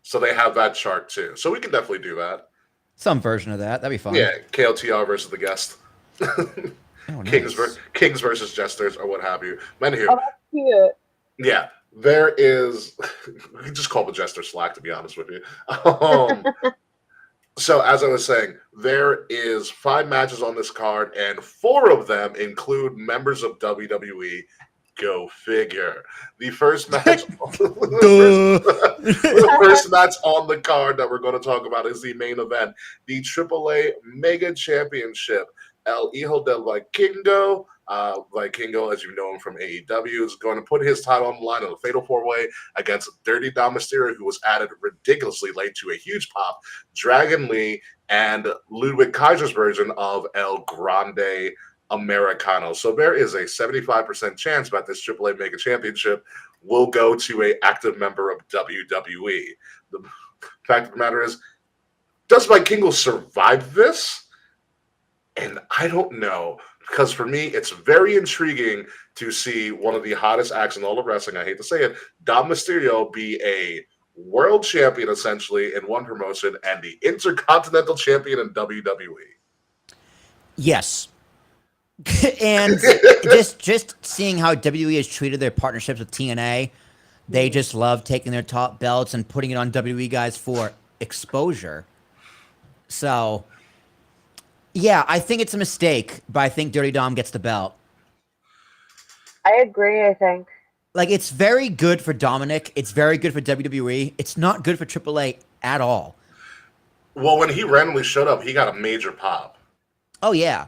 So they have that chart too. So we can definitely do that. Some version of that. That'd be fun. Yeah, KOTR versus the guest. Nice. Kings versus Jesters or what have you. Anywho, oh, that's cute. Yeah, there is. We just call the Jester Slack, to be honest with you. So as I was saying, there is 5 matches on this card, and 4 of them include members of WWE. Go figure. The first match, the first match on the card that we're going to talk about is the main event, the AAA Mega Championship. El Hijo del Vikingo, Vikingo, as you know him from AEW, is going to put his title on the line in a fatal 4-way against Dirty Dom Mysterio, who was added ridiculously late to a huge pop, Dragon Lee, and Ludwig Kaiser's version of El Grande Americano. So there is a 75% chance that this AAA Mega Championship will go to an active member of WWE. The fact of the matter is, does Vikingo survive this? And I don't know, because for me, it's very intriguing to see one of the hottest acts in all of wrestling, I hate to say it, Dom Mysterio be a world champion, essentially, in one promotion, and the Intercontinental Champion in WWE. Yes. And just seeing how WWE has treated their partnerships with TNA, they just love taking their top belts and putting it on WWE guys for exposure. So... yeah, I think it's a mistake, but I think Dirty Dom gets the belt. I agree, I think. It's very good for Dominic. It's very good for WWE. It's not good for AAA at all. Well, when he randomly showed up, he got a major pop. Oh, yeah.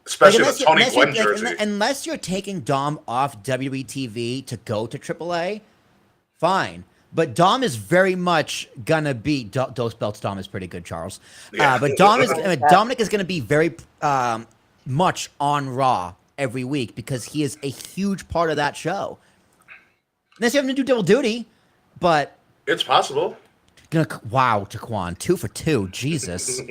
Especially with Tony Gwen jersey. Unless you're taking Dom off WWE TV to go to AAA, fine. But Dom is very much gonna be those belts. Dom is pretty good, Charles. Yeah. But Dominic is gonna be very much on Raw every week because he is a huge part of that show. Unless you have to do double duty, but it's possible. Wow, Jaquan, 2 for 2, Jesus.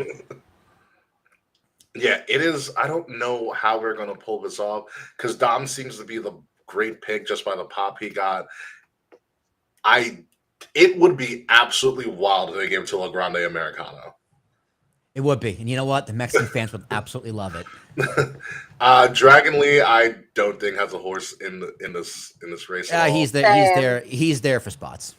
Yeah, it is. I don't know how we're going to pull this off because Dom seems to be the great pick just by the pop he got. It would be absolutely wild if they gave it to La Grande Americano. It would be, and you know what? The Mexican fans would absolutely love it. Dragon Lee, I don't think has a horse in this race at all. He's there for spots.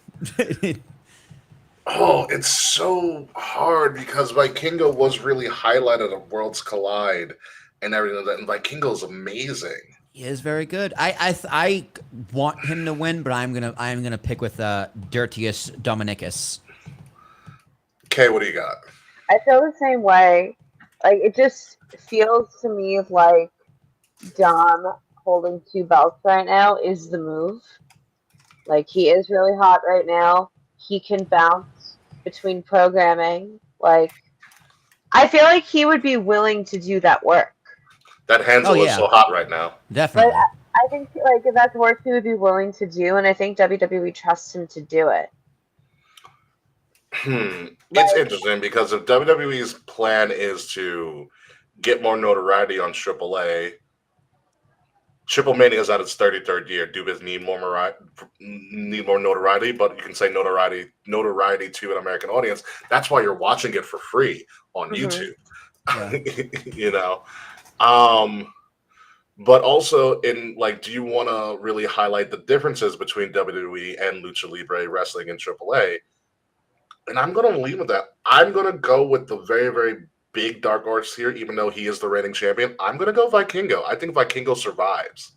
Oh, it's so hard because Vikingo was really highlighted at Worlds Collide and everything like that, and Vikingo is amazing. He is very good. I want him to win, but I'm gonna pick with Dirtius Dominicus. Okay, what do you got? I feel the same way. Like, it just feels to me like Dom holding 2 belts right now is the move. Like, he is really hot right now. He can bounce between programming. Like, I feel like he would be willing to do that work. That Hansel is so hot right now. Definitely. But I think, like, if that's work he would be willing to do, and I think WWE trusts him to do it. It's interesting because if WWE's plan is to get more notoriety on AAA, TripleMania is at its 33rd year. Do biz need more notoriety? But you can say notoriety to an American audience. That's why you're watching it for free on YouTube. You know, but also in like, do you want to really highlight the differences between WWE and Lucha Libre wrestling and AAA? And I'm going to leave with that. I'm going to go with the very, very big dark horse here, even though he is the reigning champion. I'm going to go Vikingo. I think Vikingo survives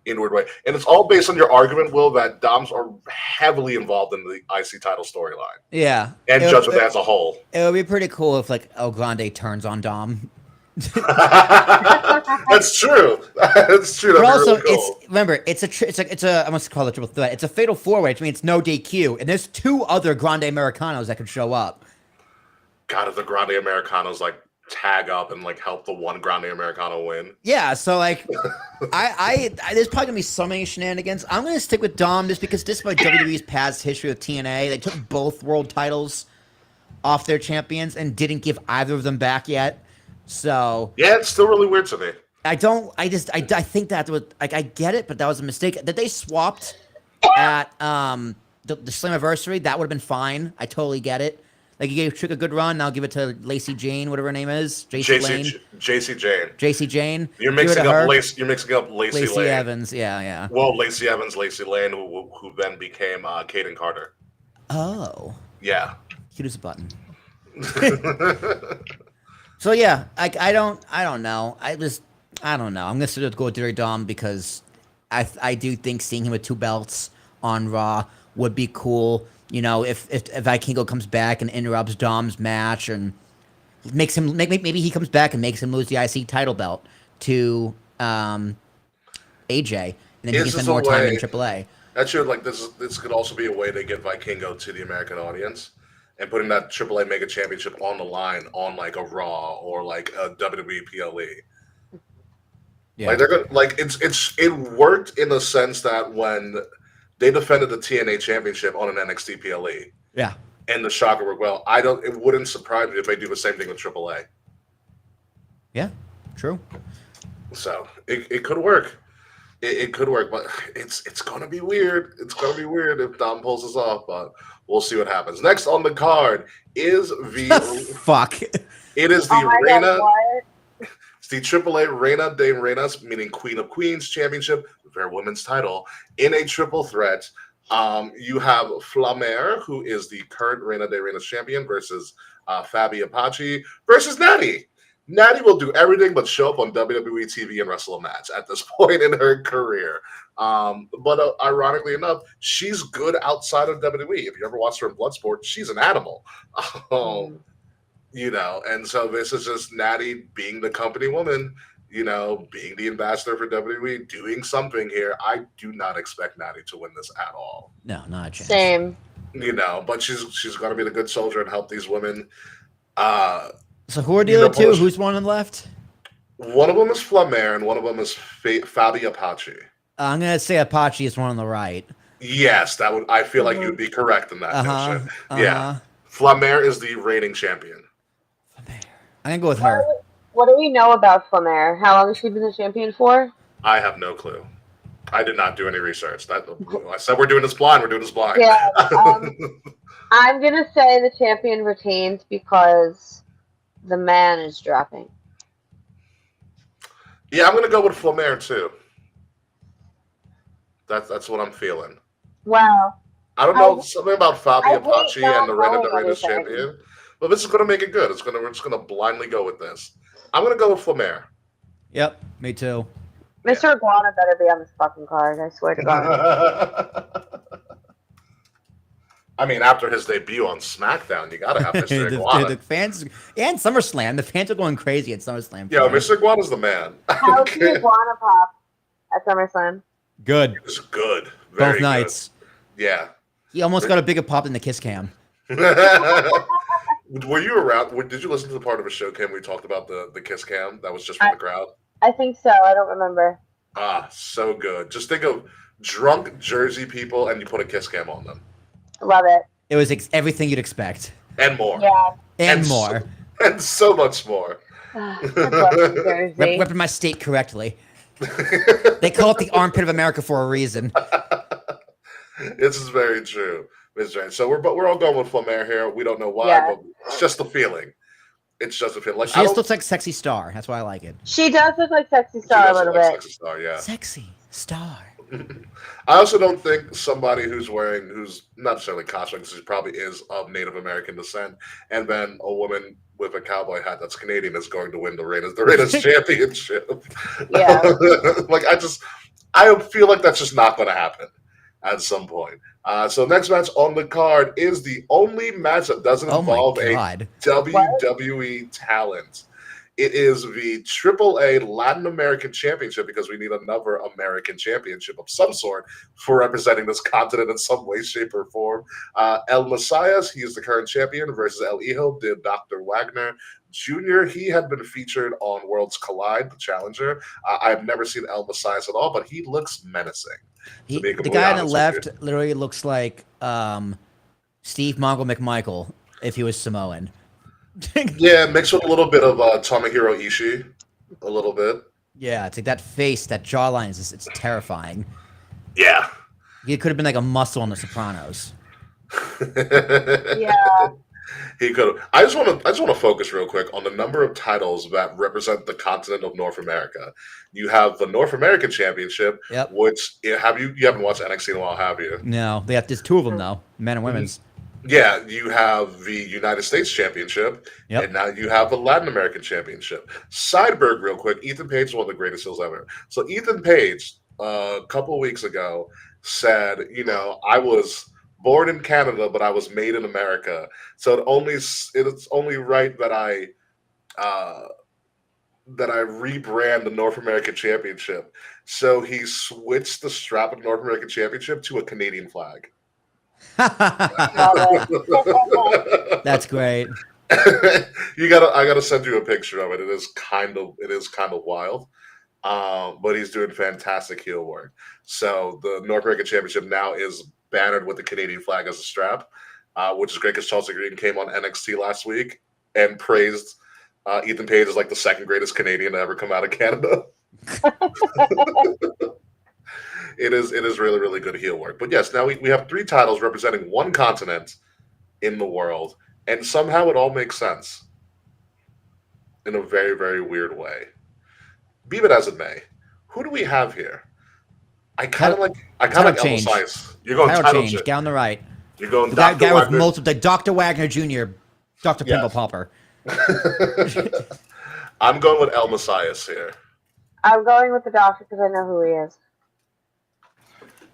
in a weird way. And it's all based on your argument, Will, that Doms are heavily involved in the IC title storyline. Yeah. And Judgment as a whole. It would be pretty cool if, like, El Grande turns on Dom. That's true. That's true. But also, really cool. it's a I must call it a triple threat. It's a fatal 4-way, which means no DQ, and there's 2 other Grande Americanos that could show up. God, if the Grande Americanos like tag up and like help the one Grande Americano win. Yeah, so like, I there's probably gonna be so many shenanigans. I'm gonna stick with Dom just because despite WWE's past history with TNA, they took both world titles off their champions and didn't give either of them back yet. So yeah, it's still really weird to me. I think that was like, I get it, but that was a mistake that they swapped at the Slammiversary. That would have been fine. I totally get it. Like, you gave Trick a good run, now give it to Lacey Jane, whatever her name is, JC Jane. You're mixing up Lacey Lane. Evans. Yeah. Well, Lacey Evans, Lacey Lane, who then became Kaden Carter. Oh. Yeah. Cute as a button. So yeah, I don't know. I don't know. I'm gonna still go with Dirty Dom because I do think seeing him with 2 belts on Raw would be cool. You know, if Vikingo comes back and interrupts Dom's match and makes him maybe he comes back and makes him lose the IC title belt to AJ, and then he can spend more time in AAA. Actually, like this could also be a way to get Vikingo to the American audience. And putting that AAA Mega Championship on the line on like a Raw or like a WWE PLE. Yeah. Like they're gonna like it worked in the sense that when they defended the TNA Championship on an NXT PLE. Yeah. And the Shocker worked well. It wouldn't surprise me if they do the same thing with AAA. Yeah, true. So it could work. It could work, but it's gonna be weird. It's gonna be weird if Dom pulls this off, but we'll see what happens. Next on the card is the fuck. It is the Reina. It's the AAA Reina de Reinas, meaning Queen of Queens Championship, their women's title, in a triple threat. You have Flamer, who is the current Reina de Reinas champion, versus Fabi Apache versus Natty. Natty will do everything but show up on WWE TV and wrestle a match at this point in her career. But ironically enough, she's good outside of WWE. If you ever watched her in Bloodsport, she's an animal. You know, and so this is just Natty being the company woman, you know, being the ambassador for WWE, doing something here. I do not expect Natty to win this at all. No, not a chance. Same. You know, but she's going to be the good soldier and help these women. So who are the other 2? Who's one on the left? One of them is Flamer, and one of them is Fabi Apache. I'm gonna say Apache is one on the right. Yes, that would. I feel like you'd be correct in that notion. Yeah, Flamer is the reigning champion. I'm gonna go with her. What do we know about Flamer? How long has she been the champion for? I have no clue. I did not do any research. I said we're doing this blind. We're doing this blind. Yeah. I'm gonna say the champion retains because the man is dropping. Yeah, I'm gonna go with Flamer too. That's what I'm feeling. Wow. I don't know something about Fabi I Apache hate and the Reina not de Reinas knowing champion, but this is gonna make it good. We're just gonna blindly go with this. I'm gonna go with Flamer. Yep, me too. Mr. Iguana better be on this fucking card. I swear to God. I mean, after his debut on SmackDown, you gotta have Mr. Iguana. The fans and SummerSlam. The fans are going crazy at SummerSlam. Yeah, Mr. Iguana's the man. How's the Iguana pop at SummerSlam? Good. It was good. Very Both nights. Good. Yeah. He almost got a bigger pop than the Kiss Cam. Were you around? Did you listen to the part of a show cam we talked about the Kiss Cam that was just from the crowd? I think so. I don't remember. Ah, so good. Just think of drunk Jersey people and you put a Kiss Cam on them. Love it. It was everything you'd expect. And more. Yeah. And more. And so much more. Repping my state correctly. They call it the armpit of America for a reason. This is very true. So we're all going with Flamer here. We don't know why, but it's just the feeling. It's just a feeling. Like, she just looks like Sexy Star. That's why I like it. She does look like Sexy Star a little bit. Sexy Star, yeah. Sexy Star. I also don't think somebody who's not necessarily costume, because she probably is of Native American descent, and then a woman with a cowboy hat that's Canadian is going to win the Reinas championship. Yeah. I feel like that's just not going to happen at some point. So next match on the card is the only match that doesn't involve a WWE talent. It is the AAA Latin American Championship because we need another American championship of some sort for representing this continent in some way, shape, or form. El Messias, he is the current champion, versus El Hijo de Dr. Wagner Jr. He had been featured on Worlds Collide, the challenger. I've never seen El Messias at all, but he looks menacing. The guy on the left literally looks like Steve Mongo McMichael if he was Samoan. Yeah, mixed with a little bit of Tomohiro Ishii, a little bit. Yeah, it's like that face, that jawline it's terrifying. Yeah, he could have been like a muscle on The Sopranos. Yeah, he could have. I just want to focus real quick on the number of titles that represent the continent of North America. You have the North American Championship, which you haven't watched NXT in a while, have you? No, there's two of them though, men and women's. Yeah, you have the United States Championship, and now you have the Latin American Championship. Sideberg, real quick, Ethan Page is one of the greatest heels ever. So Ethan Page, a couple of weeks ago, said, I was born in Canada, but I was made in America. So it's only right that I rebrand the North American Championship. So he switched the strap of the North American Championship to a Canadian flag. That's great. I gotta send you a picture of it. It is kind of wild. But he's doing fantastic heel work. So the North American Championship now is bannered with the Canadian flag as a strap, which is great because Chelsea Green came on NXT last week and praised Ethan Page as like the second greatest Canadian to ever come out of Canada. It is really, really good heel work. But yes, now we have 3 titles representing one continent in the world, and somehow it all makes sense in a very, very weird way. Be it as it may, who do we have here? I kind of like El Messias. You're going title change. Guy on the right. You're going the guy with multiple, Dr. Wagner Jr., Dr. Pimple Popper. I'm going with El Messias here. I'm going with the doctor because I know who he is.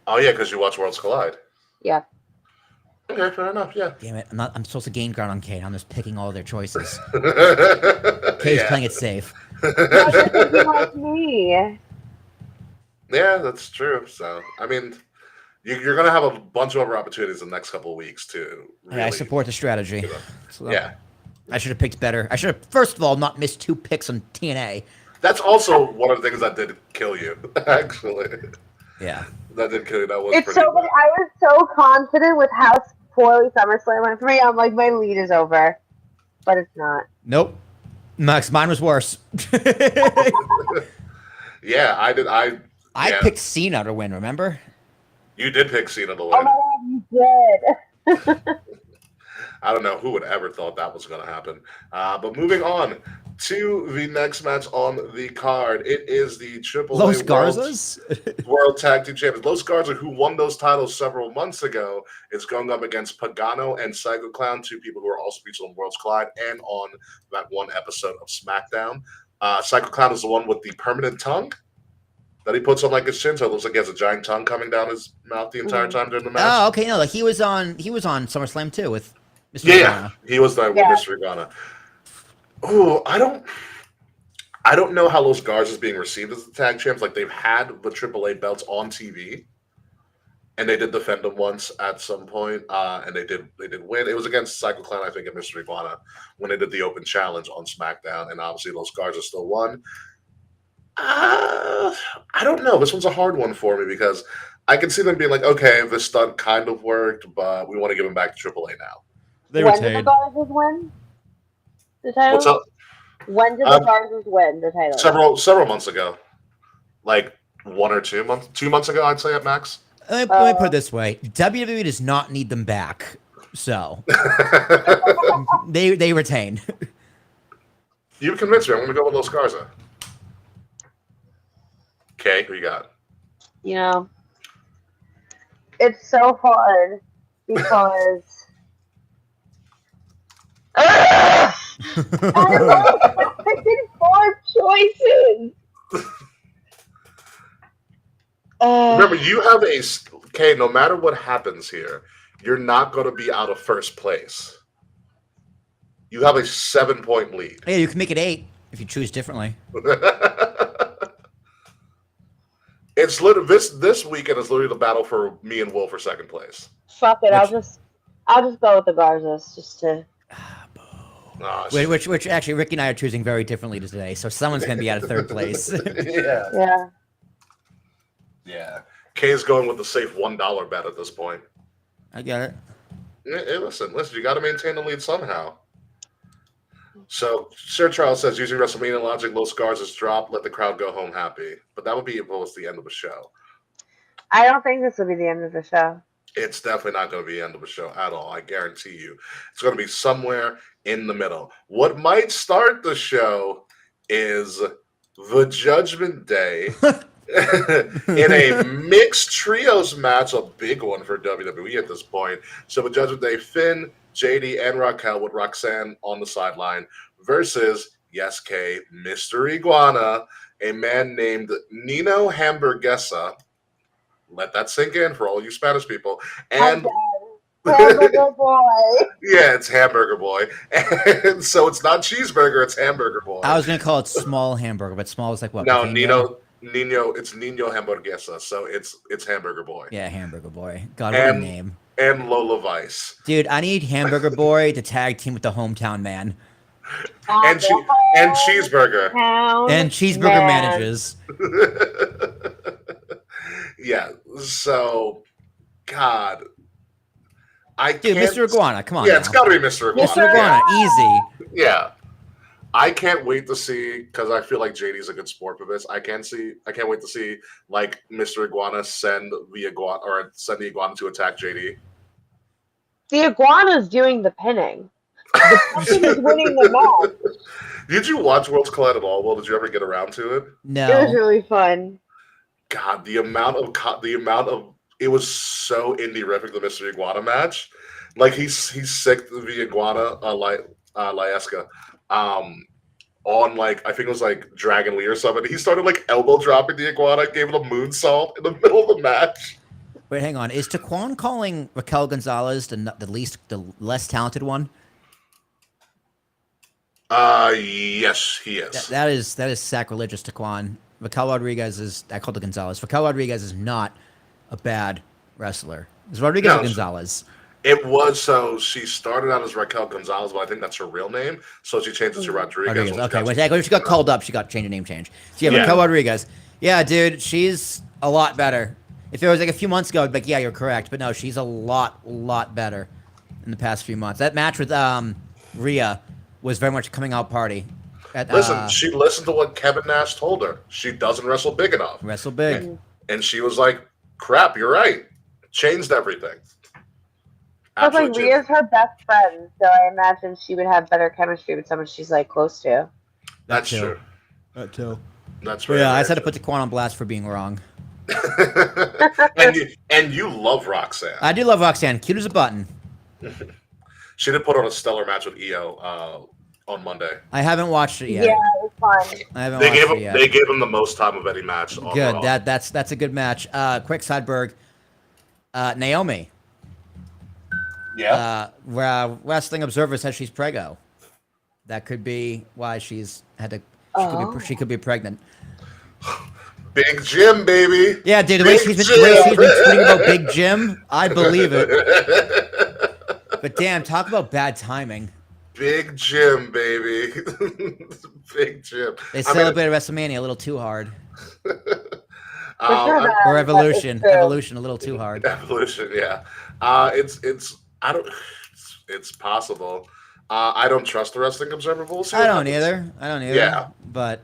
Oh yeah, because you watch Worlds Collide. Yeah. Okay, fair enough. Yeah. Damn it! I'm supposed to gain ground on Kate. I'm just picking all their choices. Kate's playing it safe. Like me. Yeah, that's true. So I mean, you're gonna have a bunch of other opportunities in the next couple of weeks too. Really, I support the strategy. So, yeah. I should have picked better. I should have, first of all, not missed 2 picks on TNA. That's also one of the things that did kill you, actually. Yeah. That did kill you. That was it's so funny. I was so confident with how poorly SummerSlam went for me. I'm like, my lead is over. But it's not. Nope. Max, mine was worse. Yeah, I did. I yeah, picked Cena to win, remember? you did pick Cena to Oh win. my god, you did. I don't know who would ever thought that was going to happen. But moving on to the next match on the card, it is the Los AAA Garzas? World Tag Team Champions. Los Garza, who won those titles several months ago, is going up against Pagano and Psycho Clown, two people who are also featured on Worlds Collide and on that one episode of SmackDown. Psycho Clown is the one with the permanent tongue that he puts on like his chin, so it looks like he has a giant tongue coming down his mouth the entire time during the match. Oh, okay, no, like he was on SummerSlam too with Mr. Yeah, Iguana. he was the Mr. Iguana. Oh, I don't know how Los Garza is being received as the tag champs. Like they've had the AAA belts on TV, and they did defend them once at some point, and they did win. It was against Psycho Clown, I think, and Mr. Iguana when they did the open challenge on SmackDown, and obviously Los Garza still won. I don't know. This one's a hard one for me because I can see them being like, okay, this stunt kind of worked, but we want to give him back to AAA now. They When did the retained. Garzas win the title? What's up? When did the Garzas win the title? Several months ago, like 1 or 2 months, 2 months ago, I'd say at max. Let me put it this way: WWE does not need them back, so they retain. You convinced me. I'm going to go with Los Garza. Okay, who you got? You know, it's so hard because I did 4 choices. Remember, you have okay. No matter what happens here, you're not going to be out of first place. You have a 7-point lead. Yeah, you can make it 8 if you choose differently. It's literally this weekend is literally the battle for me and Will for second place. Fuck it, I'll just go with the Garzas just to. Which actually Ricky and I are choosing very differently today, so someone's gonna be out of third place. Yeah. Yeah. Kay's going with the safe $1 bet at this point. I get it. Hey, listen, you got to maintain the lead somehow. So, Sir Charles says, using WrestleMania logic, Los Garza's drop, let the crowd go home happy. But that would be almost the end of the show. I don't think this will be the end of the show. It's definitely not going to be the end of the show at all. I guarantee you. It's going to be somewhere in the middle. What might start the show is the Judgment Day in a mixed trios match, a big one for WWE at this point. So the Judgment Day, Finn, JD, and Raquel with Roxanne on the sideline versus, yes, Kay, Mr. Iguana, a man named Nino Hamburguesa. Let that sink in for all you Spanish people. And Hamburger Boy. yeah, it's Hamburger Boy. And so it's not Cheeseburger, it's Hamburger Boy. I was gonna call it Small Hamburger, but small is like what? No, Pequeño? Nino, it's Nino Hamburguesa, so it's Hamburger Boy. Yeah, Hamburger Boy. God, what a name. And Lola Vice. Dude, I need Hamburger Boy to tag team with the hometown man. And Cheeseburger. And Cheeseburger manages. Yeah, so, God. Dude, Mr. Iguana, come on. Yeah, now. it's got to be Mr. Iguana. Mr. Iguana, easy. Yeah. I can't wait to see, because I feel like JD's a good sport for this. I can't wait to see like Mr. Iguana send the iguana to attack JD. The iguana's doing the pinning. The person is winning the match. Did you watch Worlds Collide at all? Well, did you ever get around to it? No. It was really fun. God, the amount of it was so indie-rific, the Mr. Iguana match. Like he's sick of the iguana Lieska. On like I think it was like Dragon Lee or something. He started like elbow dropping the iguana, gave it a moonsault in the middle of the match. Wait, hang on. Is Taquan calling Raquel Gonzalez the less talented one? Yes, he is. That is sacrilegious, Taquan. Raquel Rodriguez is. I called it Gonzalez. Raquel Rodriguez is not a bad wrestler. Is Rodriguez or Gonzalez? It was, so she started out as Raquel Gonzalez, but I think that's her real name. So she changed it to Rodriguez. Okay, when she got called up, she got changed a name change. So yeah, Raquel Rodriguez. Yeah, dude, she's a lot better. If it was like a few months ago, I'd be like, yeah, you're correct. But no, she's a lot better in the past few months. That match with Rhea was very much a coming out party. Listen, she listened to what Kevin Nash told her. She doesn't wrestle big enough. Wrestle big. And she was like, crap, you're right. Changed everything. But like Rhea's her best friend, so I imagine she would have better chemistry with someone she's like close to. That's true. That too. That's right. Yeah, I just had to put Daquan on blast for being wrong. and you love Roxanne. I do love Roxanne. Cute as a button. She did put on a stellar match with Io on Monday. I haven't watched it yet. Yeah, it was fun. I haven't watched it yet. They gave him the most time of any match. Good. That's a good match. Quick sideberg. Naomi. Yeah. Wrestling Observer says she's preggo. That could be why she's had to. She could be pregnant. Big Jim, baby. Yeah, dude. The way she's been tweeting about Big Jim, I believe it. But damn, talk about bad timing. Big Jim, baby. Big Jim. They celebrated WrestleMania a little too hard. Or Evolution a little too hard. Evolution, yeah. It's possible. I don't trust the Wrestling Observer. I don't either. Yeah. But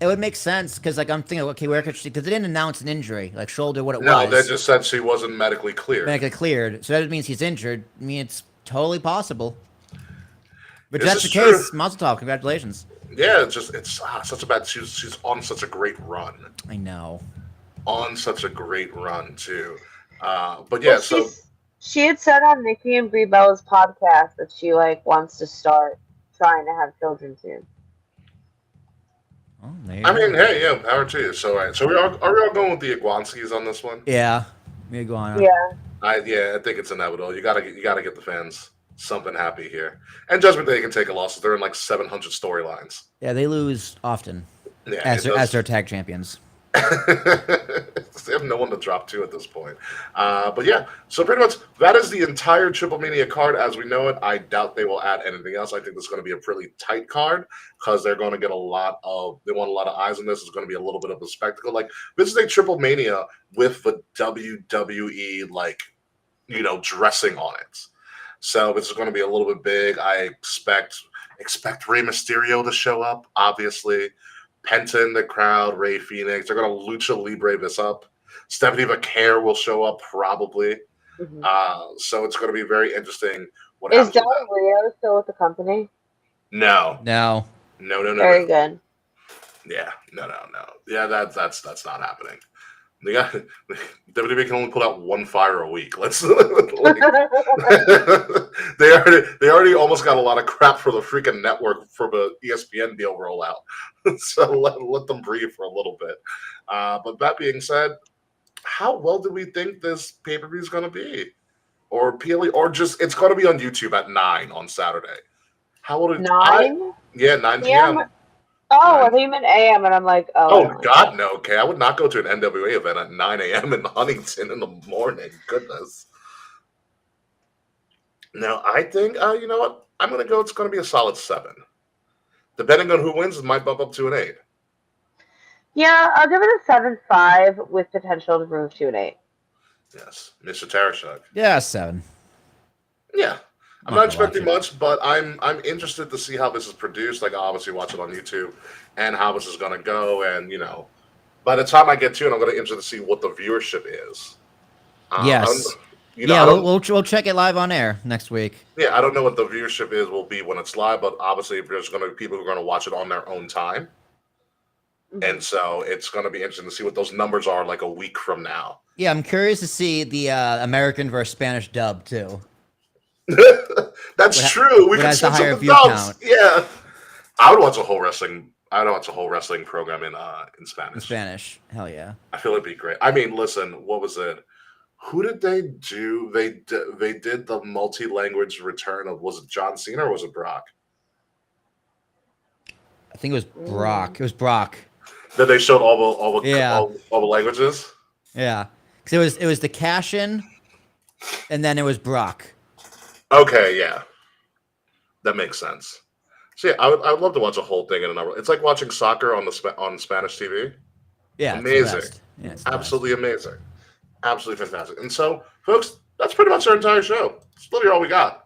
it would make sense because, like, I'm thinking, okay, where could she? Because they didn't announce an injury, like shoulder, what it was. No, they just said she wasn't medically cleared. So that means he's injured. I mean, it's totally possible. But if that's the true. case, Mazel tov, congratulations. Yeah, it's such a bad. She's on such a great run. I know. On such a great run too. But yeah, so she had said on Nikki and Brie Bella's podcast that she wants to start trying to have children soon. Oh, hey, yeah, power to you. So, right. So are we all going with the Iguanskis on this one? Yeah, we go on. Yeah. I think it's inevitable. You gotta get the fans something happy here. And Judgment Day can take a loss. They're in like 700 storylines. Yeah, they lose often. Yeah, as their tag champions. They have no one to drop to at this point. But yeah, so pretty much that is the entire TripleMania card as we know it. I doubt they will add anything else. I think this is going to be a pretty tight card because they're going to get they want a lot of eyes on this. It's going to be a little bit of a spectacle. Like, this is a TripleMania with the WWE, dressing on it. So this is going to be a little bit big. I expect Rey Mysterio to show up, obviously. Penta in the crowd, Rey Fenix. They're going to Lucha Libre this up. Stephanie McCare will show up probably. Mm-hmm. So it's going to be very interesting. Is Del Rio still with the company? No. Very good. Yeah, no. Yeah, that's not happening. WWE can only put out one fire a week. They already almost got a lot of crap for the freaking network for the ESPN deal rollout. So let them breathe for a little bit. But that being said, how well do we think this pay-per-view is going to be? Or PLE, or just it's going to be on YouTube at 9 on Saturday. How will it 9? 9 p.m. Oh, I think you meant AM, and I'm like, oh God, no. Okay, I would not go to an NWA event at 9 a.m. in Huntington in the morning. Goodness. No, I think, you know what? I'm going to go, it's going to be a solid 7. Depending on who wins, it might bump up to an 8. Yeah, I'll give it a 7.5 with potential to move to an 8. Yes, Mr. Tarashuk. Yeah, 7. Yeah. I'm not expecting much, but I'm interested to see how this is produced. Like, I'll obviously watch it on YouTube and how this is going to go. And, by the time I get to it, I'm going to be interested to see what the viewership is. Yes. We'll check it live on air next week. Yeah, I don't know what the viewership will be when it's live, but obviously there's going to be people who are going to watch it on their own time. Mm-hmm. And so it's going to be interesting to see what those numbers are like a week from now. Yeah, I'm curious to see the American versus Spanish dub, too. That's true. We can see some view count. Yeah, I would watch a whole wrestling program in Spanish. In Spanish, hell yeah. I feel it'd be great. I mean, listen, what was it? Who did they do? They did the multi-language return of, was it John Cena or was it Brock? I think it was Brock. It was Brock. That they showed all the languages. Yeah, because it was the cash-in, and then it was Brock. Okay, yeah, that makes sense. So yeah, I would love to watch a whole thing in another. It's like watching soccer on Spanish TV. Yeah, amazing. Yeah, absolutely amazing, absolutely fantastic. And so, folks, that's pretty much our entire show. It's literally all we got.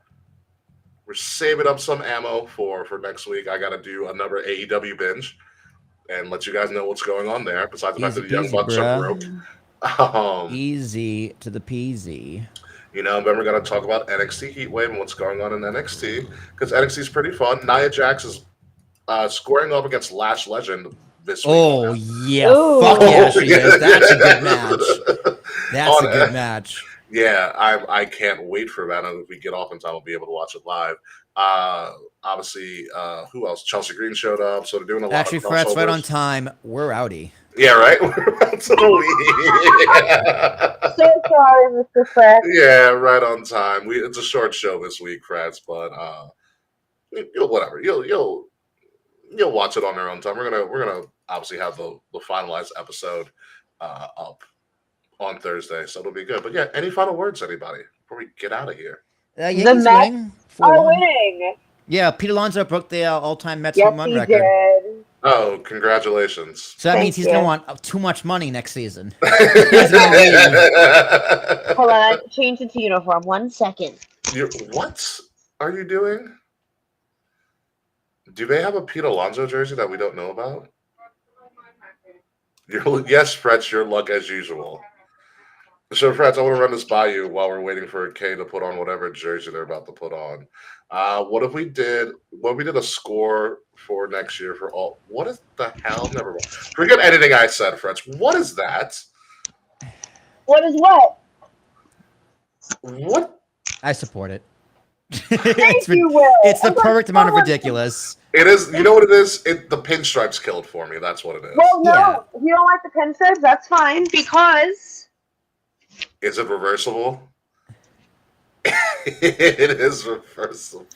we're saving up some ammo for next week. I got to do another AEW binge and let you guys know what's going on there. Besides the fact that the Young Bucks are broke. Easy to the peasy. You know, then we're going to talk about NXT Heatwave and what's going on in NXT because NXT is pretty fun. Nia Jax is squaring up against Lash Legend this week. Oh, yeah. Ooh. Fuck yeah, she is. That's a good match. That's a good match. Yeah, I can't wait for that. And if we get off in time, I'll be able to watch it live. Obviously, who else? Chelsea Green showed up, so they're doing a lot Actually, of Fred's right crossovers. on time. We're outie. Yeah, right? We're about to leave. So sorry, Mr. Fred. Yeah, right on time. It's a short show this week, Freds, but whatever. You'll watch it on their own time. We're gonna obviously have the finalized episode up on Thursday, so it'll be good. But yeah, any final words, anybody, before we get out of here? Yankees Mets winning. are 4-1. winning. Yeah, Pete Alonso broke the all-time Mets Yes, home run he record. did. Oh, congratulations! So that Thank means he's you. gonna want too much money next season. Hold on, I changed it to uniform. 1 second. What are you doing? Do they have a Pete Alonso jersey that we don't know about? Yes, Fretz, your luck as usual. So, Fretz, I want to run this by you while we're waiting for Kay to put on whatever jersey they're about to put on. What if we did a score for next year for all? What is the hell? Never mind. Forget anything I said, Fretz. What is that? What is what? What? I support it. Thank you, Will. It's the I'm like, perfect amount of someone- ridiculous. It is. You know what it is? The pinstripes killed for me. That's what it is. Well, no. Yeah. If you don't like the pinstripes, that's fine because Is it reversible? It is reversible.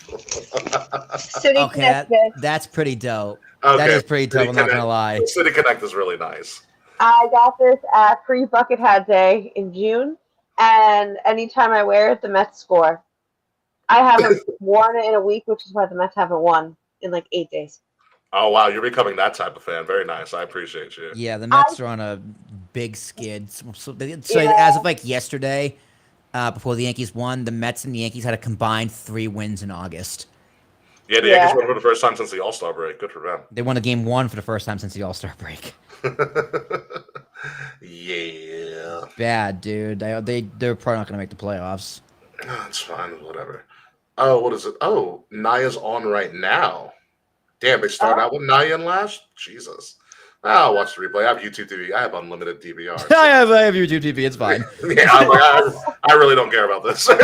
City Okay, Connected. that's pretty dope. Okay. That is pretty dope. City I'm not gonna Connect- lie. City Connect is really nice. I got this at Free Bucket Hat Day in June, and anytime I wear it, the Mets score. I haven't worn it in a week, which is why the Mets haven't won in like 8 days. Oh wow, you're becoming that type of fan. Very nice. I appreciate you. Yeah, the Mets are on a big skid. So Yeah. as of like yesterday, before the Yankees won, the Mets and the Yankees had a combined 3 wins in August. Yeah, the Yankees won for the first time since the All-Star break. Good for them. They won a game 1 for the first time since the All-Star break. Yeah. Bad, dude. They're probably not gonna make the playoffs. It's fine. Whatever. Oh, what is it? Oh, Naya's on right now. Damn, they started out with Naya and Lash? Jesus. I'll watch the replay. I have YouTube TV. I have unlimited DVR. I have YouTube TV. It's fine. Yeah, I'm like, I really don't care about this. So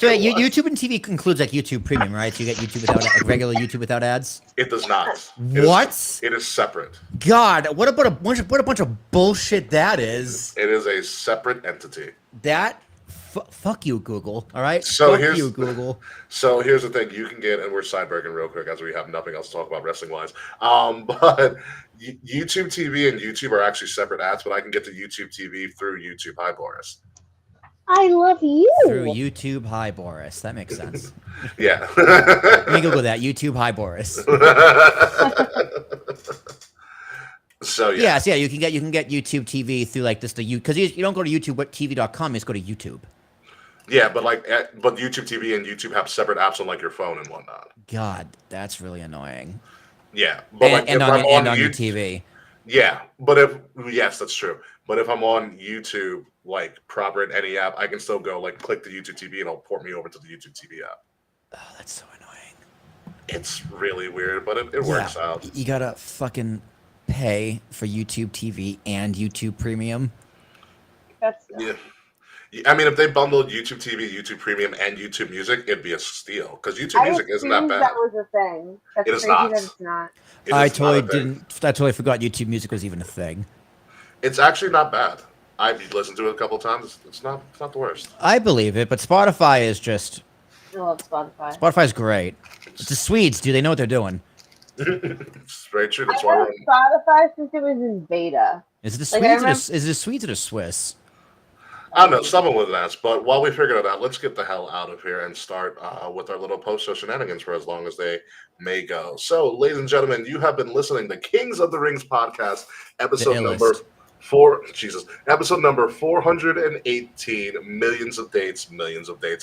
yeah, YouTube and TV includes like YouTube Premium, right? So you get YouTube without like regular YouTube without ads. It does not. What? It is separate. God, what about a bunch of bullshit that is? It is a separate entity. That fuck you, Google. All right. So fuck here's you, Google. So here's the thing: you can get, and we're sidebreaking real quick as we have nothing else to talk about wrestling wise. But YouTube TV and YouTube are actually separate apps, but I can get to YouTube TV through YouTube. Hi, Boris. I love you. Through YouTube. Hi, Boris. That makes sense. Yeah. Let me Google that. YouTube. Hi, Boris. So yeah. Yes, yeah. You can get YouTube TV through like this because you don't go to YouTube.tv.com. You just go to YouTube. Yeah, but but YouTube TV and YouTube have separate apps on like your phone and whatnot. God, that's really annoying. Yeah, but And on your TV. Yeah, but yes, that's true. But if I'm on YouTube, like proper in any app, I can still go like click the YouTube TV and it'll port me over to the YouTube TV app. Oh, that's so annoying. It's really weird, but it works out. You gotta fucking pay for YouTube TV and YouTube Premium. That's Yeah. I mean, if they bundled YouTube TV, YouTube Premium, and YouTube Music, it'd be a steal. Because YouTube Music isn't that bad. That was a thing. That's It is crazy not. that it's not. It I is not a thing. totally forgot YouTube Music was even a thing. It's actually not bad. I've listened to it a couple of times. It's not the worst. I believe it, but Spotify is just I love Spotify. Spotify's great. It's the Swedes, dude. They know what they're doing. It's very true. I That's why have Spotify since it was in beta. Is it the Like, I Swedes? Is it the Swedes or the Swiss? I don't know. Someone would ask. But while we figure it out, let's get the hell out of here and start with our little post-show shenanigans for as long as they may go. So, ladies and gentlemen, you have been listening to Kings of the Rings podcast, episode The number illest. Episode number 418, millions of dates.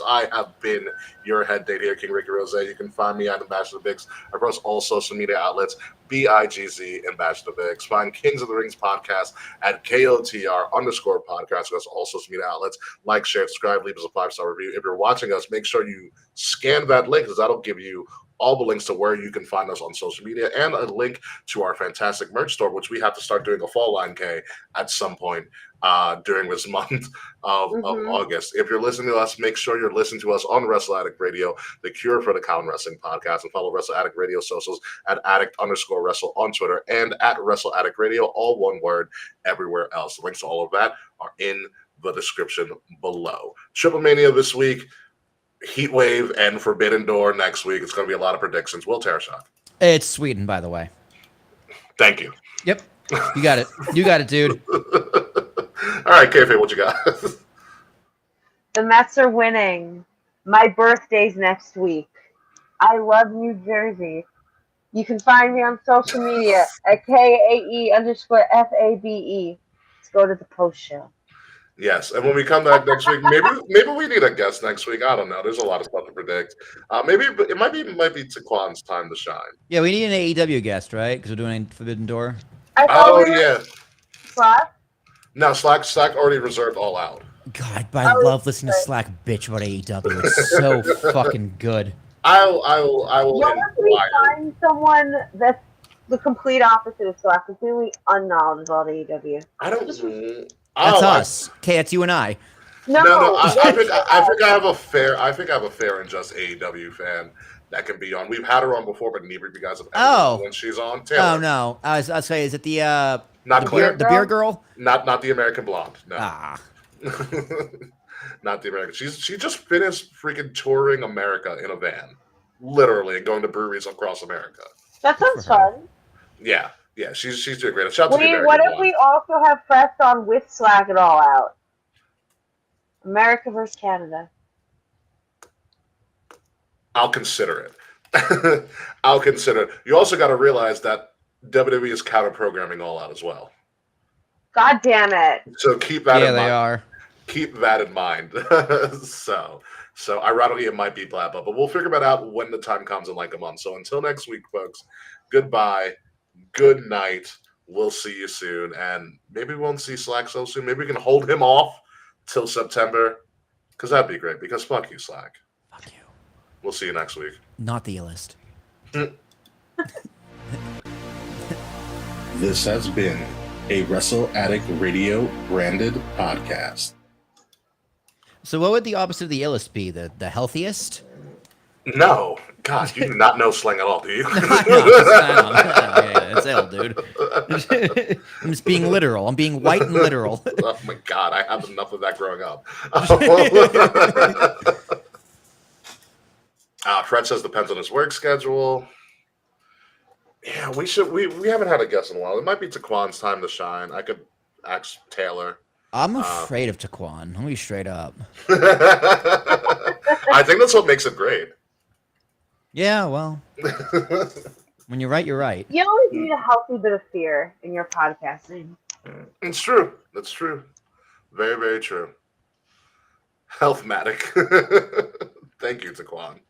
I have been your head date here, King Ricky Rose. You can find me at Ambassador Biggs across all social media outlets, BIGZ Ambassador Biggs. Find Kings of the Rings podcast at KOTR_podcast across all social media outlets. Like, share, subscribe, leave us a 5-star review. If you're watching us, make sure you scan that link, because that'll give you all the links to where you can find us on social media, and a link to our fantastic merch store, which we have to start doing a fall line, K, at some point during this month of August. If you're listening to us, make sure you're listening to us on Wrestle Addict Radio, the cure for the Common Wrestling Podcast, and follow Wrestle Addict Radio socials at addict_wrestle on Twitter and at Wrestle Addict Radio, all one word, everywhere else. The links to all of that are in the description below. TripleMania this week, Heat Wave and Forbidden Door next week. It's going to be a lot of predictions. Will Tarashot. It's Sweden, by the way. Thank you. Yep. You got it. You got it, dude. All right, KFA, what you got? The Mets are winning. My birthday's next week. I love New Jersey. You can find me on social media at KAE_FABE. Let's go to the post show. Yes, and when we come back next week, maybe we need a guest next week. I don't know. There's a lot of stuff to predict. Maybe it might be Taquan's time to shine. Yeah, we need an AEW guest, right? Because we're doing Forbidden Door. Yeah. Slack? No, Slack already reserved All Out. God, but I love listening to Slack bitch about AEW. It's so fucking good. I will. What if we find someone that's the complete opposite of Slack, completely unknowledgeable about AEW? I don't. That's us. Okay, that's you and I. No. I think I have a fair and just AEW fan that can be on. We've had her on before, but neither of you guys have ever when she's on. Taylor. Oh no, I was saying, is it the not the beer girl? Not the American Blonde. No. Ah. Not the American. She just finished freaking touring America in a van, literally, and going to breweries across America. That sounds fun. Yeah, she's doing great. Shout out to the American what if Blonde. we also have press on with Slack it all out? America versus Canada. I'll consider it. I'll consider it. You also got to realize that WWE is counter programming All Out as well. God damn it! So keep that in mind. Yeah, they are. Keep that in mind. So ironically, it might be Blab, but we'll figure that out when the time comes in like a month. So until next week, folks, goodbye, good night. We'll see you soon, and maybe we won't see Slack so soon. Maybe we can hold him off till September, because that'd be great. Because fuck you, Slack. Fuck you. We'll see you next week. Not the illest. This has been a Wrestle Addict Radio branded podcast. So what would the opposite of the illest be? The healthiest? No. God, you do not know slang at all, do you? I know. Yeah, it's ill, dude. I'm just being literal. I'm being white and literal. Oh my God, I have enough of that growing up. Fred says depends on his work schedule. Yeah, we haven't had a guest in a while. It might be Taquan's time to shine. I could ask Taylor. I'm afraid of Taquan. I'm gonna be straight up. I think that's what makes it great. Yeah, well, when you're right, you're right. You always need a healthy bit of fear in your podcasting. It's true. That's true. Very, very true. Healthmatic. Thank you, Taquan.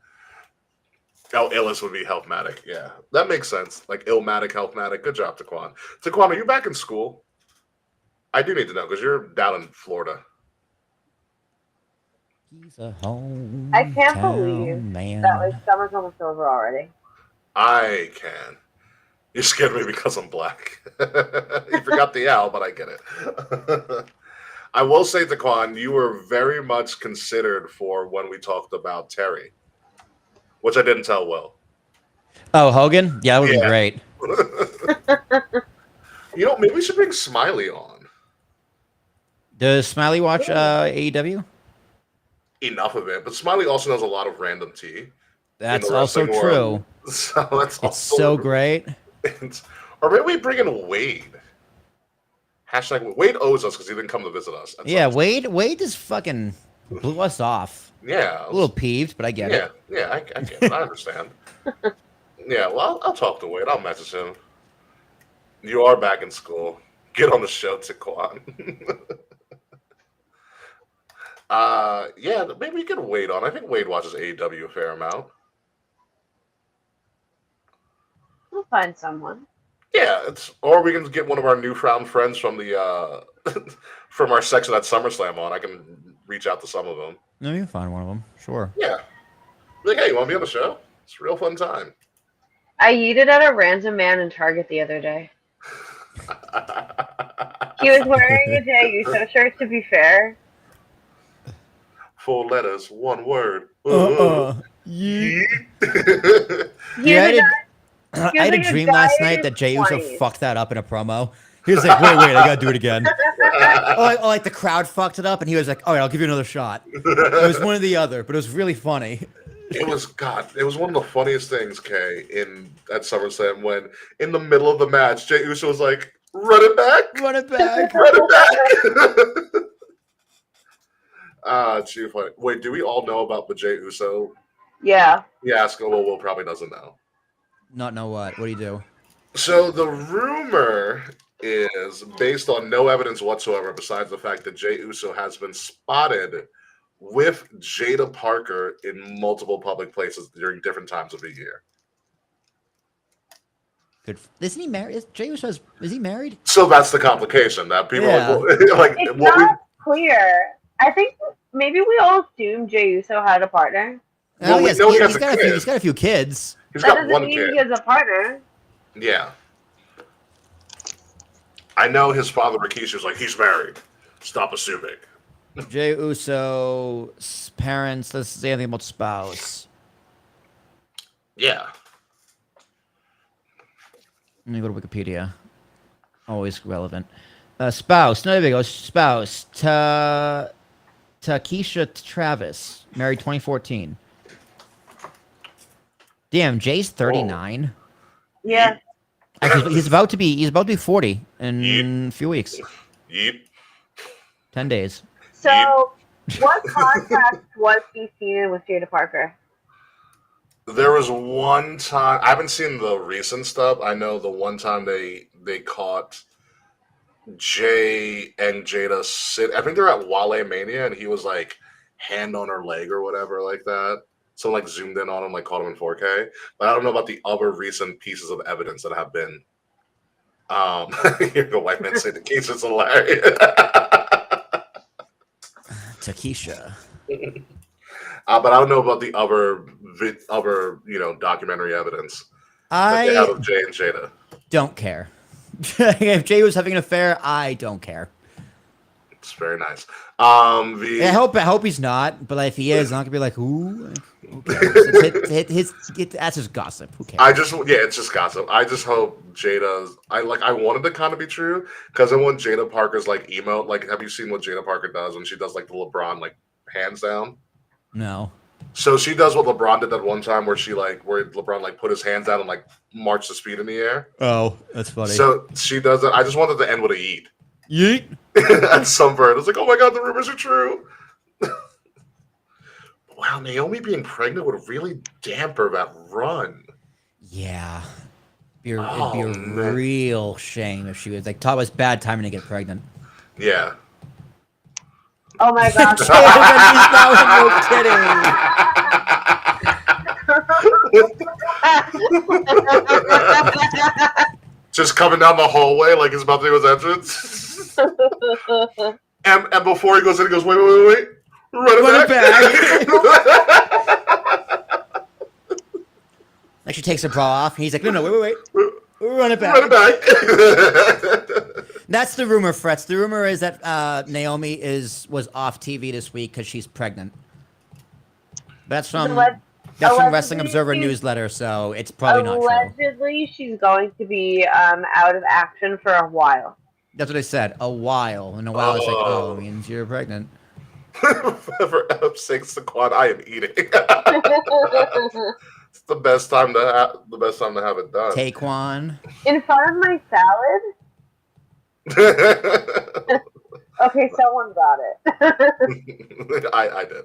Oh, Illis would be Healthmatic. Yeah, that makes sense. Like Illmatic, Healthmatic. Good job, Taquan. Taquan, are you back in school? I do need to know because you're down in Florida. He's a home. I can't believe man. that like summer's almost over already. I can. You scared me because I'm black. You forgot the L, but I get it. I will say, Taquan, you were very much considered for when we talked about Terry, which I didn't tell Will. Oh, Hogan? Yeah, that would be great. Maybe we should bring Smiley on. Does Smiley watch AEW? Enough of it, but Smiley also knows a lot of random tea. That's also true. World. So that's it's so great. Or maybe we bring in Wade. # Wade owes us because he didn't come to visit us. Yeah, Wade just fucking blew us off. Yeah. A little peeved, but I get it. Yeah, I get it. I understand. Yeah, well, I'll talk to Wade. I'll message him. You are back in school. Get on the show, Taquan. Yeah, maybe we can wait on. I think Wade watches AEW a fair amount. We'll find someone. Yeah, or we can get one of our newfound friends from the from our section at SummerSlam on. I can reach out to some of them. No, you can find one of them. Sure. Yeah. Like, hey, you want to be on the show? It's a real fun time. I yeeted at a random man in Target the other day. He was wearing a Jey Uso shirt, to be fair. 4 letters, 1 word. Yeah. He I was had a like a dream guy last in night his that Jey Uso 20s. fucked that up in a promo. He was like, wait, I gotta do it again. like the crowd fucked it up, and he was like, all right, I'll give you another shot. It was one or the other, but it was really funny. It was one of the funniest things, Kay, at SummerSlam when in the middle of the match, Jey Uso was like, run it back. Run it back. Run it back. It's too funny. Wait, do we all know about the Jey Uso? Yeah. Yeah, Will probably doesn't know. Not know what? What do you do? So the rumor is based on no evidence whatsoever besides the fact that Jey Uso has been spotted with Jada Parker in multiple public places during different times of the year. Good. Isn't he married? Jey Uso is he married? So that's the complication that people Yeah. are like, It's what not clear. I think maybe we all assumed Jey Uso had a partner. Well, we yes, know he has he's a got kid. he's got a few kids. He's That got doesn't one mean kid. he has a partner. Yeah. I know his father, Rikishi, was like, he's married. Stop assuming. Jey Uso's parents. Let's say anything about spouse. Yeah. Let me go to Wikipedia. Always relevant. Spouse. No, there we go. Spouse. Takesha Travis. Married 2014. Damn, Jay's 39. Yeah. Actually, he's about to be 40 in a few weeks. Yeep. 10 days. So, what contract was he seen in with Jada Parker? There was one time, I haven't seen the recent stuff. I know the one time they caught Jay and Jada I think they're at Wale Mania, and he was like hand on her leg or whatever like that. So like zoomed in on him, like caught him in 4K. But I don't know about the other recent pieces of evidence that have been. Here the white man say the case is hilarious. Takesha. But I don't know about the other documentary evidence that they have of Jay and Jada. Don't care. If Jay was having an affair, I don't care. It's very nice. I hope he's not, but if he is, I'm not gonna be like, who? Who cares? That's just gossip. Who cares? It's just gossip. I just hope Jada's. I wanted to kind of be true because I want Jada Parker's like emote. Like, have you seen what Jada Parker does when she does like the LeBron like hands down? No. So she does what LeBron did that one time where LeBron like put his hands out and like marched his feet in the air. Oh, that's funny. So she does it. I just wanted to end with a yeet. Yeet. At some point, I was like, oh my god, the rumors are true. Wow, Naomi being pregnant would really damper that run. Yeah. It'd be a man. real shame if she was like, Todd was bad timing to get pregnant. Yeah. Oh my god. Just coming down the hallway like he's about to do his entrance. and before he goes in, he goes, wait. Run it back. Like she takes her bra off, and he's like, no, wait. Run it back. Run it back. That's the rumor, Fretz. The rumor is that Naomi was off TV this week because she's pregnant. That's from Wrestling Observer she's- newsletter, so it's probably not true. Allegedly, she's going to be out of action for a while. That's what I said. A while. And a while is like, it means you're pregnant. For F's sake, Saquon, I am eating. It's the best time to have it done. Taekwon. In front of my salad? Okay, someone got it. I did.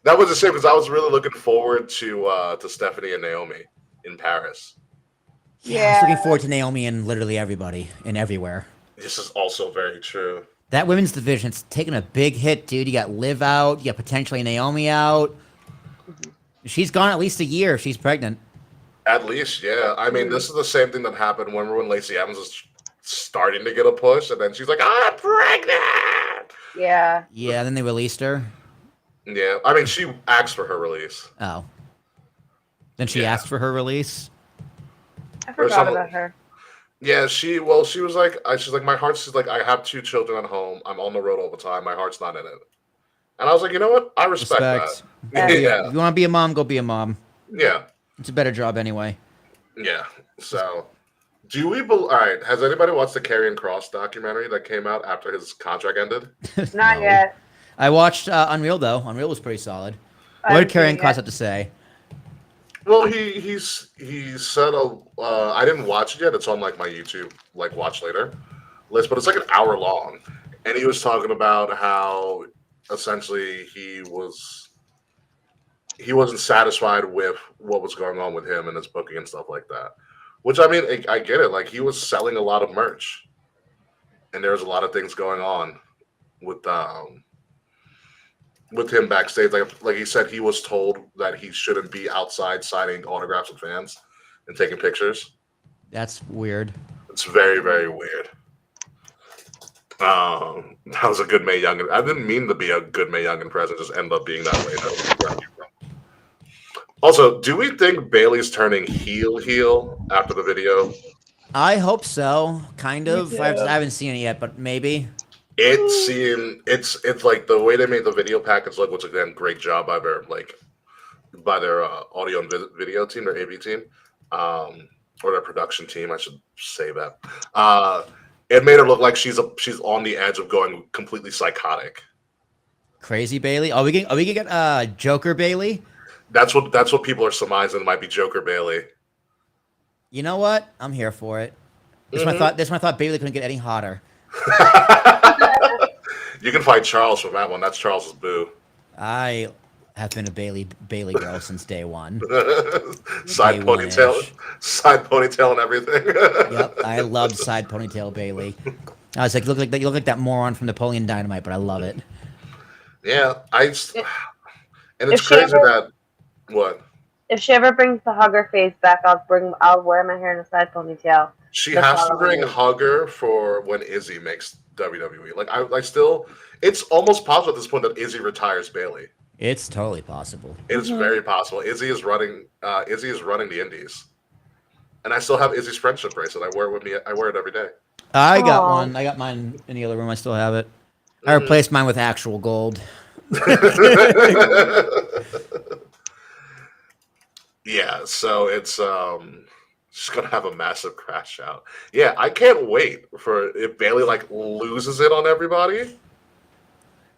That was a shame because I was really looking forward to Stephanie and I Naomi in Paris. was looking forward to Naomi and literally everybody and everywhere. This is also very true. That women's division, it's taking a big hit, dude. You got Liv out. You got potentially Naomi out. She's gone at least a year if she's pregnant. At least, yeah. I mean, this is the same thing that happened when Lacey Evans was starting to get a push, and then she's like, "I'm pregnant." Yeah. Yeah, then they released her. Yeah, I mean, she asked for her release. Oh. Then she asked for her release. I forgot about her. Yeah, she was like, she's like, my heart's just like, I have 2 children at home. I'm on the road all the time. My heart's not in it. And I was like, you know what? I respect that. Yeah. If you want to be a mom, go be a mom. Yeah. It's a better job anyway. Yeah. So, all right, has anybody watched the Karrion Kross documentary that came out after his contract ended? Not yet. I watched Unreal, though. Unreal was pretty solid. What did Karrion Kross have to say? Well, he said I didn't watch it yet. It's on like my YouTube like watch later list, but it's like an hour long, and he was talking about how essentially he wasn't satisfied with what was going on with him and his booking and stuff like that. Which I mean, I get it. Like he was selling a lot of merch, and there's a lot of things going on with him backstage. Like he said, he was told that he shouldn't be outside signing autographs with fans and taking pictures. That's weird. It's very, very weird. That was a good Mae Young. I didn't mean to be a good Mae Young impression. Just end up being that way. Also, do we think Bailey's turning heel after the video? I hope so. Kind of. I haven't seen it yet, but maybe. It's like the way they made the video package look, which again, great job by their audio and video team, their AV team, or their production team. I should say that. It made her look like she's on the edge of going completely psychotic. Crazy Bailey. Are we gonna get Joker Bailey? That's what people are surmising might be Joker Bailey. You know what? I'm here for it. This one I thought Bailey couldn't get any hotter. You can fight Charles from that one. That's Charles's boo. I have been a Bailey girl since day one. Side ponytail and everything. Yep, I loved side ponytail Bailey. I was like, you look like that moron from Napoleon Dynamite, but I love it. Yeah, and it's crazy that what? If she ever brings the hugger face back, I'll wear my hair in a side ponytail. She has to bring Hugger for when Izzy makes WWE. Like it's almost possible at this point that Izzy retires Bailey. It's totally possible. It's very possible. Izzy is running the Indies, and I still have Izzy's friendship bracelet. I wear it with me. I wear it every day. I got one. I got mine in the other room. I still have it. I replaced mine with actual gold. Yeah, so it's she's gonna have a massive crash out. Yeah, I can't wait for if Bailey like loses it on everybody.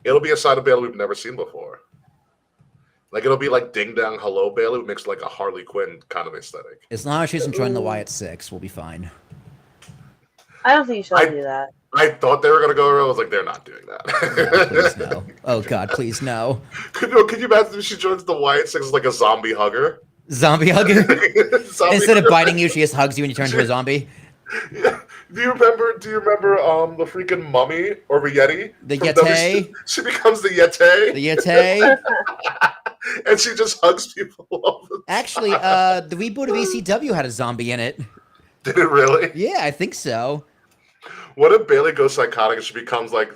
It'll be a side of Bailey we've never seen before. Like it'll be like Ding Dong Hello Bailey mixed like a Harley Quinn kind of aesthetic. As long as she doesn't join the Wyatt Six, we'll be fine. I don't think she'll do that. I thought they were gonna go around. I was like, they're not doing that. No, please no. Oh God, please no. Could you imagine if she joins the Wyatt Six as like a zombie hugger? Zombie hugger. Instead of biting you, she just hugs you when you turn into a zombie. Yeah. Do you remember the freaking mummy or the Yeti? The Yeti? She becomes the Yeti. The Yeti? And she just hugs people all the time. Actually, the reboot of ECW had a zombie in it. Did it really? Yeah, I think so. What if Bailey goes psychotic and she becomes like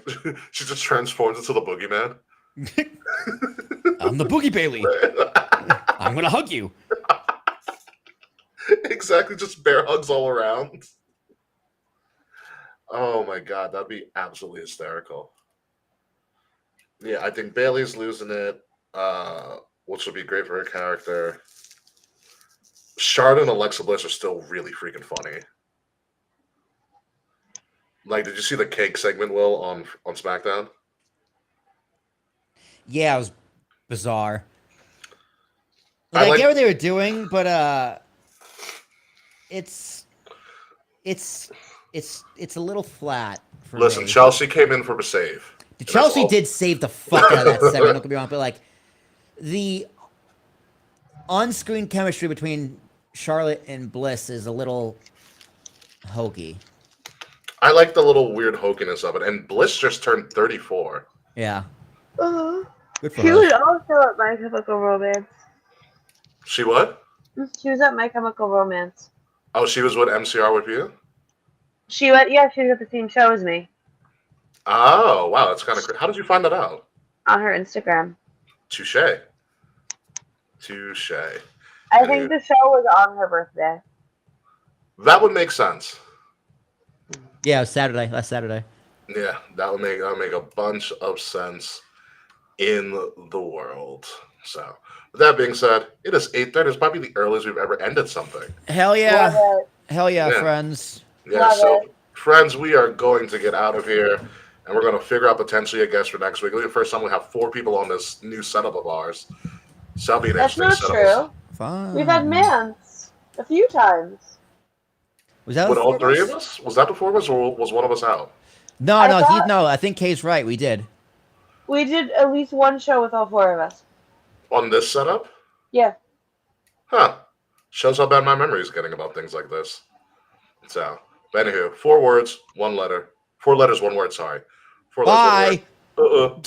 she just transforms into the boogeyman? I'm the Boogie Bailey. I'm gonna hug you. Exactly, just bear hugs all around. Oh my God, that'd be absolutely hysterical. Yeah, I think Bailey's losing it, which would be great for her character. Charlotte and Alexa Bliss are still really freaking funny. Like, did you see the cake segment, Will, on SmackDown? Yeah, it was bizarre. I get what they were doing, but it's a little flat for Listen, me. Chelsea came in for a save. Chelsea did save the fuck out of that segment, don't get me wrong, but like the on-screen chemistry between Charlotte and Bliss is a little hokey. I like the little weird hokiness of it. And Bliss just turned 34. Yeah. Uh, Good for she her. was also at My Chemical Romance. She what? She was at My Chemical Romance. Oh, she was with MCR with you? She was at the same show as me Oh, wow. That's kind of crazy. How did you find that out? on her Instagram. Touche. Touche. I think the show was on her birthday. That would make sense. Yeah, it was Saturday. Last Saturday. Yeah, that would make a bunch of sense in the world. So, with that being said, it is 8:30. It's probably the earliest we've ever ended something. Hell yeah. Love it. Hell yeah, Yeah. friends. Yeah, Love so it. friends, we are going to get out of here, and we're going to figure out potentially a guest for next week. It'll be the first time we have 4 people on this new setup of ours. So that'll be an That's interesting not setup. true. Fun. We've had Mance a few times. Was that With the all four 3 us? of us? Was that the 4 of us, or was one of us out? No, I no, thought- no. I think Kay's right. We did. We did at least one show with all 4 of us. On this setup? Yeah. Huh. Shows how bad my memory is getting about things like this. So, but anywho, 4 words, 1 letter. 4 letters, 1 word, sorry. 4 letters, 1 word. Bye.